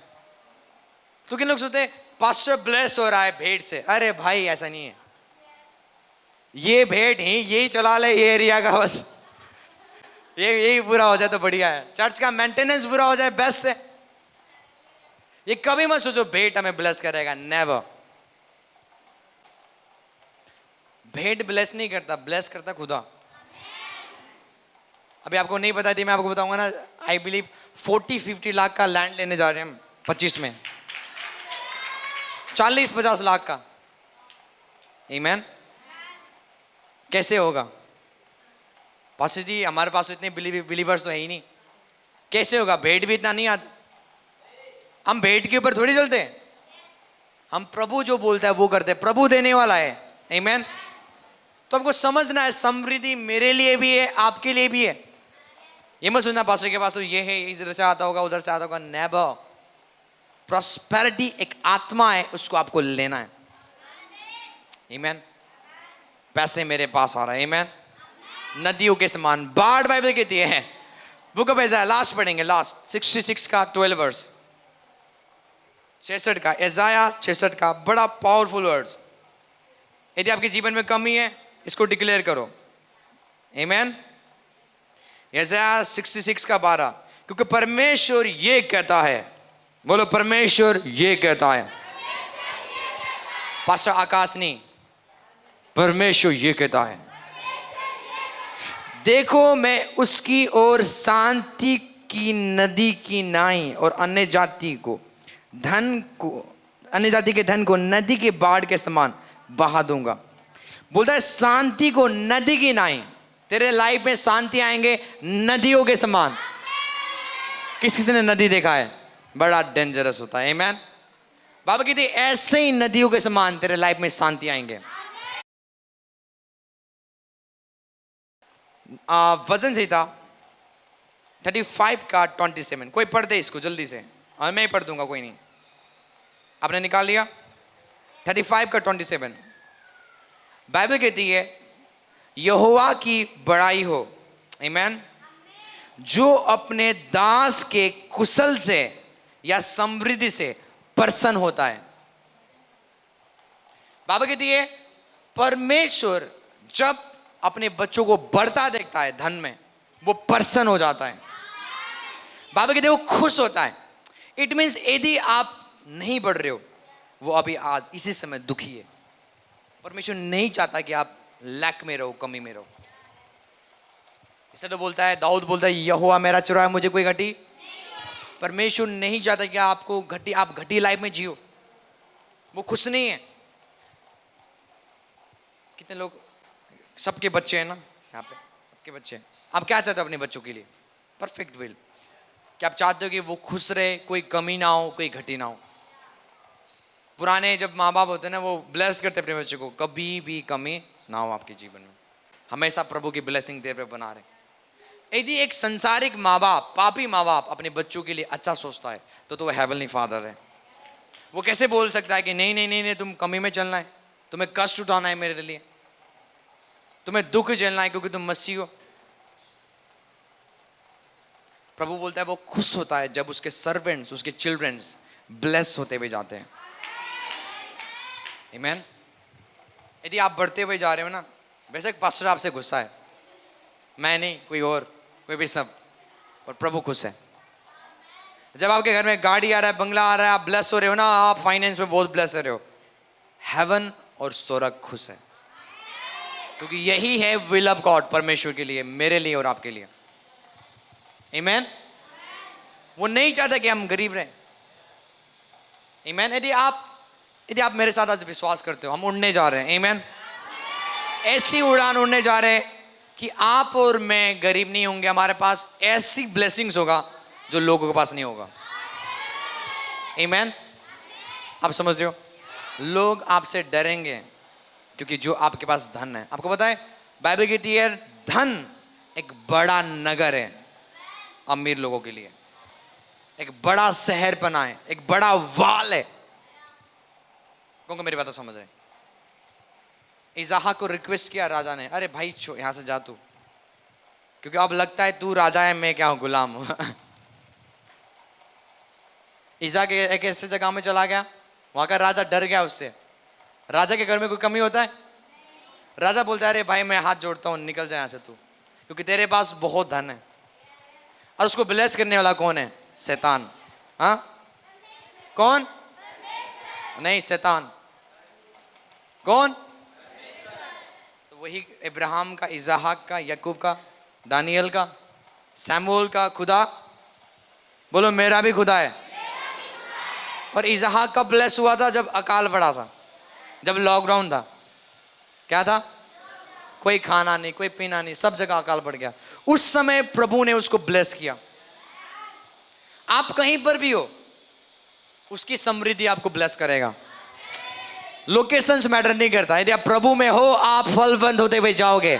तो किन लोग सोचते हैं पास्टर ब्लेस हो रहा है भेंट से। अरे भाई ऐसा नहीं है, ये भेंट ही यही चला ले ये एरिया का, बस यही पूरा हो जाए तो बढ़िया है। चर्च का मेंटेनेंस पूरा हो जाए बेस्ट है। ये कभी मत सोचो भेंट हमें ब्लेस करेगा, नेवर। भेंट ब्लेस नहीं करता, ब्लेस करता खुदा। अभी आपको नहीं पता थी, मैं आपको बताऊंगा ना। आई बिलीव 40-50 लाख का लैंड लेने जा रहे हैं हम 25 में, 40-50 लाख का। आमीन। कैसे होगा पास्टर जी, हमारे पास इतने बिलीवर्स तो है ही नहीं, कैसे होगा? भेंट भी इतना नहीं आता। हम भेंट के ऊपर थोड़ी चलते हैं, हम प्रभु जो बोलता है वो करते हैं। प्रभु देने वाला है। आमीन। तो हमको समझना है समृद्धि मेरे लिए भी है, आपके लिए भी है। ये मत सुनना पास्टर के पास तो ये है, इधर से आता होगा उधर से आता होगा। नेवर। प्रॉस्पेरिटी एक आत्मा है, उसको आपको लेना है। आमीन। पैसे मेरे पास आ रहे हैं। आमीन। नदियों के समान बाढ़ बाइबल कहती है। बुक ऑफ इज़ाया लास्ट पढ़ेंगे, लास्ट 66 का 12 वर्स, 66 का, इज़ाया 66 का, बड़ा पावरफुल वर्ड्स। यदि आपके जीवन में कमी है इसको डिक्लेयर करो। आमीन। इज़ाया 66 का 12, क्योंकि परमेश्वर ये कहता है, बोलो परमेश्वर ये कहता है। पास्टर आकाश नहीं, परमेश्वर ये कहता है, देखो मैं उसकी ओर शांति की नदी की नाई और अन्य जाति के धन को नदी के बाढ़ के समान बहा दूंगा। बोलता है शांति को नदी की नाई। तेरे लाइफ में शांति आएंगे नदियों के समान। किसी ने नदी देखा है? बड़ा डेंजरस होता है। आमीन। बाबा कहती ऐसे ही नदियों के समान तेरे लाइफ में शांति आएंगे। वजन सही था 35 का 27। कोई पढ़ दे इसको जल्दी से, और मैं ही पढ़ दूंगा, कोई नहीं। आपने निकाल लिया? 35 का 27 बाइबल कहती है यहोवा की बड़ाई हो। आमीन। जो अपने दास के कुशल से या समृद्धि से प्रसन्न होता है। बाबा कहती है परमेश्वर जब अपने बच्चों को बढ़ता देखता है धन में, वो प्रसन्न हो जाता है। बाबा कहते हैं वो खुश होता है। इट मीन्स यदि आप नहीं बढ़ रहे हो, वो अभी आज इसी समय दुखी है। परमेश्वर नहीं चाहता कि आप लैक में रहो, कमी में रहो। इसलिए तो बोलता है, दाऊद बोलता है यहोवा मेरा चुराया मुझे कोई घटी। परमेश्वर नहीं चाहता कि आप घटी लाइफ में जियो। वो खुश नहीं है। कितने लोग, सबके बच्चे हैं ना यहाँ पे, सबके बच्चे हैं। आप क्या चाहते हो अपने बच्चों के लिए? Perfect will. क्या आप चाहते हो कि वो खुश रहे, कोई कमी ना हो, कोई घटी ना हो? पुराने जब माँ बाप होते हैं ना, वो ब्लेस करते अपने बच्चों को, कभी भी कमी ना हो आपके जीवन में, हमेशा प्रभु की ब्लेसिंग तेरे पे बना रहे। यदि एक संसारिक माँ बाप, पापी माँ बाप अपने बच्चों के लिए अच्छा सोचता है तो वो हेवनली फादर है। वो कैसे बोल सकता है कि नहीं नहीं नहीं नहीं तुम कमी में चलना है, तुम्हें कष्ट उठाना है मेरे लिए, तुम्हें दुख झेलना है क्योंकि तुम मसीह हो। प्रभु बोलता है वो खुश होता है जब उसके सर्वेंट्स, उसके चिल्ड्रंस ब्लेस होते हुए जाते हैं। आमीन। यदि आप बढ़ते हुए जा रहे हो ना, वैसे पास्टर आपसे गुस्सा है, मैं नहीं, कोई और, कोई भी सब, और प्रभु खुश है। जब आपके घर में गाड़ी आ रहा है, बंगला आ रहा है, आप ब्लेस हो रहे हो ना, आप फाइनेंस में बहुत ब्लेस हो रहे हो, हेवन और स्वर्ग खुश है। क्योंकि यही है विल ऑफ गॉड परमेश्वर के लिए, मेरे लिए और आपके लिए। आमीन। वो नहीं चाहता कि हम गरीब रहें। आमीन। यदि आप मेरे साथ आज विश्वास करते हो, हम उड़ने जा रहे हैं। आमीन। ऐसी उड़ान उड़ने जा रहे हैं कि आप और मैं गरीब नहीं होंगे। हमारे पास ऐसी ब्लेसिंग्स होगा जो लोगों के पास नहीं होगा। आमीन। आप समझ रहे हो? लोग आपसे डरेंगे क्योंकि जो आपके पास धन है। आपको पता है बाइबल कहती है धन एक बड़ा नगर है अमीर लोगों के लिए, एक बड़ा शहर बना है, एक बड़ा वाल है। कौन को मेरी बात समझ रहे? इसाहक को रिक्वेस्ट किया राजा ने, अरे भाई यहाँ से जा तू, क्योंकि अब लगता है तू राजा है, मैं क्या हूं, गुलाम हूं। इसाहक एक ऐसे जगह में चला गया, वहां का राजा डर गया उससे। राजा के घर में कोई कमी होता है? राजा बोलता है, अरे भाई मैं हाथ जोड़ता हूँ, निकल जाए यहाँ से तू, क्योंकि तेरे पास बहुत धन है। और उसको ब्लेस करने वाला कौन है? शैतान। हाँ, कौन? नहीं, शैतान। कौन? तो वही इब्राहिम का, इसाहक का, याकूब का, दानियल का, सैमुअल का खुदा। बोलो मेरा भी खुदा है। और इसाहक का ब्लेस हुआ था जब अकाल पड़ा था, जब लॉकडाउन था। क्या था? कोई खाना नहीं, कोई पीना नहीं, सब जगह अकाल पड़ गया। उस समय प्रभु ने उसको ब्लेस किया। आप कहीं पर भी हो, उसकी समृद्धि आपको ब्लेस करेगा। लोकेशंस मैटर नहीं करता। यदि आप प्रभु में हो, आप फलवंत होते हुए जाओगे,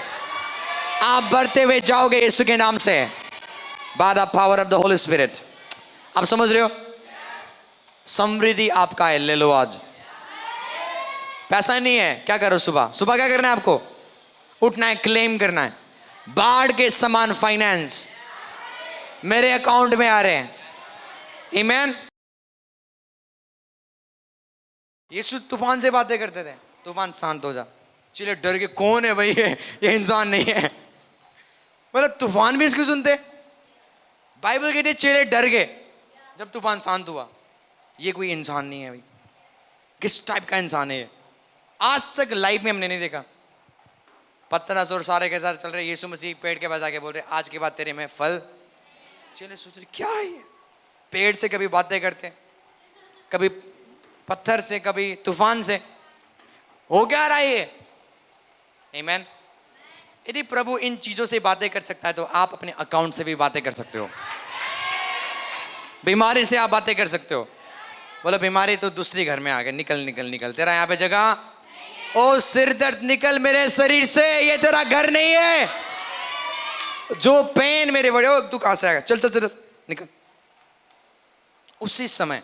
आप बढ़ते हुए जाओगे यीशु के नाम से, by the power of the Holi spirit. आप समझ रहे हो? समृद्धि आपका है, ले लो आज। पैसा नहीं है, क्या करो? सुबह सुबह क्या करना है आपको? उठना है, क्लेम करना है। बाढ़ के समान फाइनेंस मेरे अकाउंट में आ रहे हैं। आमीन। यीशु तूफान से बातें करते थे, तूफान शांत हो जा। चले डर के, कौन है भाई ये इंसान नहीं है। मतलब तूफान भी इसको सुनते। बाइबल कहती है चेले डर गए जब तूफान शांत हुआ। ये कोई इंसान नहीं है भाई। किस टाइप का इंसान है ये? आज तक लाइफ में हमने नहीं देखा। पतरस और सारे के साथ चल रहे, यीशु मसीह पेड़ के पास आके बोल रहे, आज के बाद तेरे में फल। चेले सोच रहे क्या है ये? पेड़ से कभी बातें करते, कभी पत्थर से, कभी तूफान से। हो क्या रहा है ये? आमीन। यदि प्रभु इन चीजों से बातें कर सकता है तो आप अपने अकाउंट से भी बातें कर सकते हो। बीमारी से आप बातें कर सकते हो। बोलो बीमारी तो दूसरी घर में आ गई, निकल निकल निकल, तेरा यहाँ पे जगह। ओ सिर दर्द, निकल मेरे शरीर से, ये तेरा घर नहीं है। जो पेन मेरे बड़े, हो तू कहां से आएगा, चल चल चल निकल। उसी समय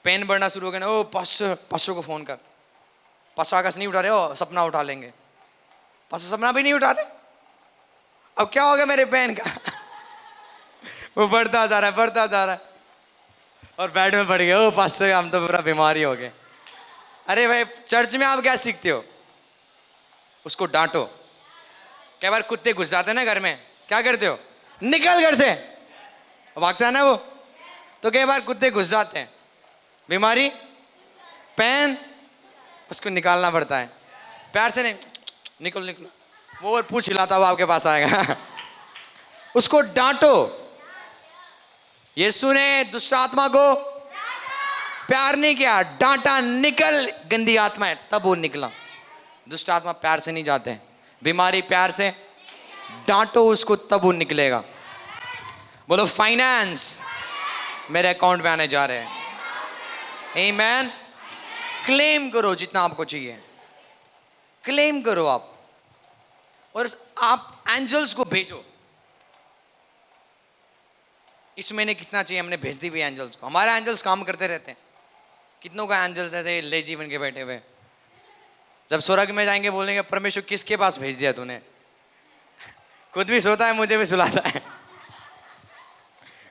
पेन बढ़ना शुरू हो गया। ओ पास्टर को फोन कर। पास्टर आकाश नहीं उठा रहे हो, सपना उठा लेंगे। पास्टर सपना भी नहीं उठा रहे। अब क्या हो गया मेरे पेन का? वो बढ़ता जा रहा है, बढ़ता जा रहा है, और बेड में पड़ गए। ओ पास्टर हम तो पूरा बीमारी हो गए। अरे भाई चर्च में आप क्या सीखते हो? उसको डांटो। कई बार कुत्ते घुस जाते हैं ना घर में, क्या करते हो? निकल घर से, भागता है ना वो। तो कई बार कुत्ते घुस जाते हैं, बीमारी, पेन, उसको निकालना पड़ता है। प्यार से नहीं, निकल निकलो। वो और पूछ हिलाता हुआ आपके पास आएगा। उसको डांटो। यीशु ने दुष्ट आत्मा को प्यार नहीं किया, डांटा, निकल गंदी आत्मा है, तब वो निकला। दुष्ट आत्मा प्यार से नहीं जाते हैं। बीमारी प्यार से, डांटो उसको, तब वो निकलेगा। बोलो फाइनेंस मेरे अकाउंट में आने जा रहे हैं। आमीन। क्लेम करो जितना आपको चाहिए, क्लेम करो आप। और आप एंजल्स को भेजो। इस महीने कितना चाहिए, हमने भेज दी भी एंजल्स को। हमारे एंजल्स काम करते रहते हैं। कितनों का एंजल्स ऐसे ले जीवन के बैठे हुए, जब स्वर्ग में जाएंगे बोलेंगे परमेश्वर किसके पास भेज दिया तूने? खुद भी सोता है, मुझे भी सुलाता है,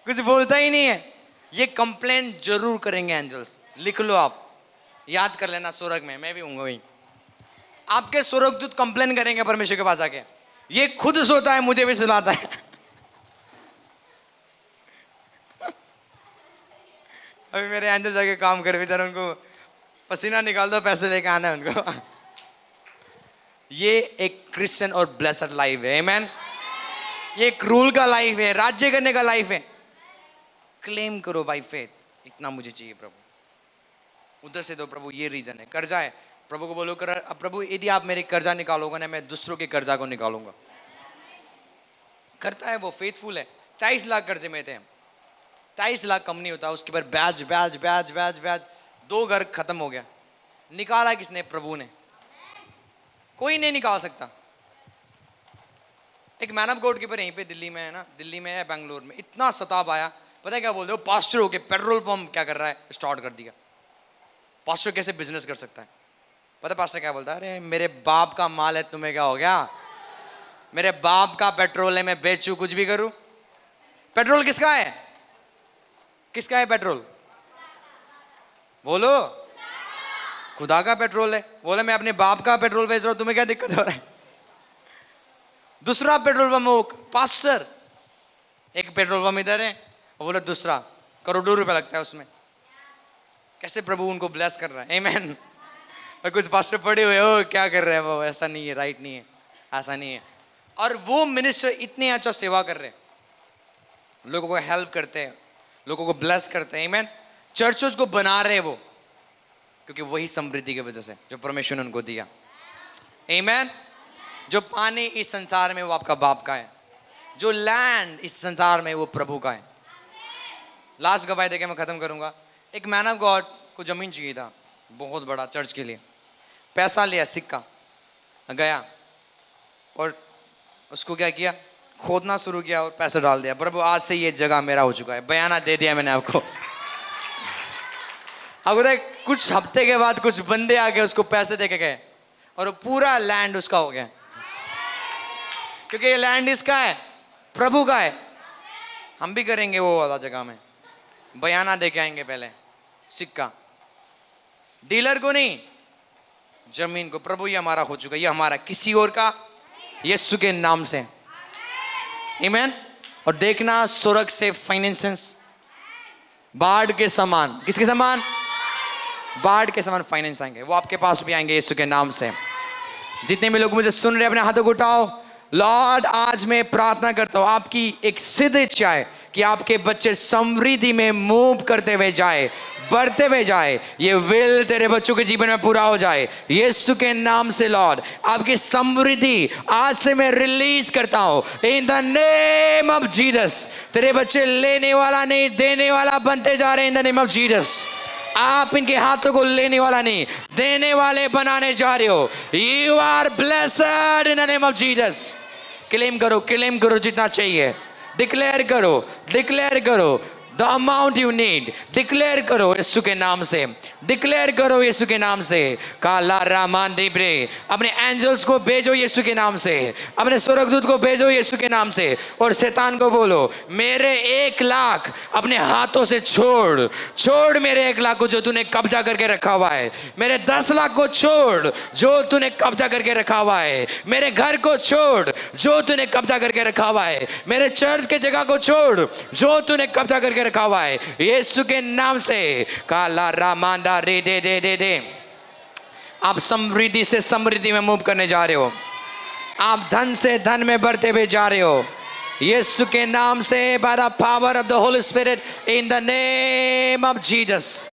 कुछ बोलता ही नहीं है। ये कंप्लेन जरूर करेंगे एंजल्स। लिख लो आप, याद कर लेना, स्वर्ग में मैं भी हूँ वहीं। आपके स्वर्गदूत कंप्लेन करेंगे परमेश्वर के पास आके, ये खुद सोता है, मुझे भी सुलाता है। अभी मेरे एंजल जाके काम कर, बेचारा उनको पसीना निकाल दो, पैसे लेके आना है उनको। ये एक क्रिश्चियन और ब्लेसड लाइफ है। आमीन। ये एक रूल का लाइफ है, राज्य करने का लाइफ है। क्लेम करो बाय फेथ, इतना मुझे चाहिए प्रभु। उधर से दो प्रभु, ये रीजन है। कर्जा है, प्रभु को बोलो कर, प्रभु यदि आप मेरे कर्जा निकालोगे ना, मैं दूसरों के कर्जा को निकालूंगा। करता है वो, फेथफुल है। 23 लाख कर्जे में थे, 23 लाख कम नहीं होता। उसके बाद ब्याज ब्याज ब्याज ब्याज ब्याज, 2 घर खत्म हो गया। निकाला किसने? प्रभु ने। कोई नहीं निकाल सकता। एक मैन ऑफ गॉड के पर यहीं पे दिल्ली में है ना, दिल्ली में है, बेंगलोर में, इतना सताब आया। पता है क्या बोलते हो? पास्टर हो के पेट्रोल पंप क्या कर रहा है, स्टार्ट कर दिया। पास्टर कैसे बिजनेस कर सकता है? पता पास्टर क्या बोलता है? अरे मेरे बाप का माल है, तुम्हें क्या हो गया? मेरे बाप का पेट्रोल है, मैं बेचूं कुछ भी करूं? पेट्रोल किसका है? किसका है पेट्रोल? बोलो। खुदा का पेट्रोल है। बोले मैं अपने बाप का पेट्रोल बेच रहा हूं, तुम्हें क्या दिक्कत हो रहा है? दूसरा पेट्रोल पंप पास्टर, एक पेट्रोल पंप इधर है और बोले दूसरा, करोड़ों रुपए लगता है उसमें। कैसे प्रभु उनको ब्लेस कर रहा है। आमीन। और कुछ पास्टर पड़े हुए, ओ क्या कर रहे हैं वो, ऐसा नहीं है, राइट नहीं है, ऐसा नहीं है। और वो मिनिस्टर इतने अच्छा सेवा कर रहे हैं, लोगों को हेल्प करते हैं, लोगों को ब्लेस करते हैं। आमीन। चर्चों को बना रहे हैं वो, क्योंकि वही समृद्धि की वजह से जो परमेश्वर ने उनको दिया। आमीन। जो पानी इस संसार में वो आपका बाप का है, जो लैंड इस संसार में वो प्रभु का है। लास्ट गवाही देके मैं खत्म करूंगा। एक मैन ऑफ गॉड को जमीन चाहिए था बहुत बड़ा चर्च के लिए, पैसा लिया, सिक्का, गया और उसको क्या किया, खोदना शुरू किया और पैसा डाल दिया। प्रभु आज से ये जगह मेरा हो चुका है, बयाना दे दिया मैंने आपको। अब कुछ हफ्ते के बाद कुछ बंदे आ गए, उसको पैसे दे के गए और पूरा लैंड उसका हो गया, क्योंकि ये लैंड इसका है, प्रभु का है। हम भी करेंगे वो वाला जगह में, बयाना दे के आएंगे, पहले सिक्का, डीलर को नहीं, जमीन को। प्रभु ये हमारा हो चुका है, ये हमारा, किसी और का, यीशु के नाम से। आमीन। और देखना स्वर्ग से फाइनेंसेस बाढ़ के समान, किसके समान? बाढ़ के समान फाइनेंस आएंगे, वो आपके पास भी आएंगे यीशु के नाम से। जितने भी लोग मुझे सुन रहे हैं अपने हाथों को उठाओ। लॉर्ड आज मैं प्रार्थना करता हूं, आपकी एक सिद्ध इच्छा है कि आपके बच्चे समृद्धि में मूव करते हुए जाए, बढ़ते हुए जाए। ये विल तेरे बच्चों के जीवन में पूरा हो जाए यीशु के नाम से। लॉर्ड आपकी समृद्धि आज से मैं रिलीज करता हूं इन द नेम ऑफ जीसस। तेरे बच्चे लेने वाला नहीं, देने वाला बनते जा रहे हैं इन द नेम ऑफ जीसस। आप इनके हाथों को लेने वाला नहीं, देने वाले बनाने जा रहे हो। You are blessed in the name of Jesus. Claim करो, क्लेम करो जितना चाहिए, डिक्लेयर करो, डिक्लेयर करो। The amount you need, declare करो यीशु के नाम से, डिक्लेयर करो यीशु के नाम से। काला रामान डिब्रे, अपने एंजल्स को भेजो यीशु के नाम से, अपने स्वर्गदूत को भेजो यीशु के नाम से। और शैतान को बोलो मेरे 1 लाख अपने हाथों से छोड़, छोड़ मेरे 1 लाख को जो तूने कब्जा करके रखा हुआ है। मेरे 10 लाख को छोड़ जो तूने कब्जा करके रखा हुआ है। मेरे घर को छोड़ जो तूने कब्जा करके रखा हुआ है। मेरे चर्च के जगह को छोड़ जो तूने कब्जा करके रखा हुआ है यीशु के नाम से। काला रामांडा रे दे दे दे दे। आप समृद्धि से समृद्धि में मूव करने जा रहे हो, आप धन से धन में बढ़ते हुए जा रहे हो यीशु के नाम से, by the power of the Holi spirit in the name of Jesus.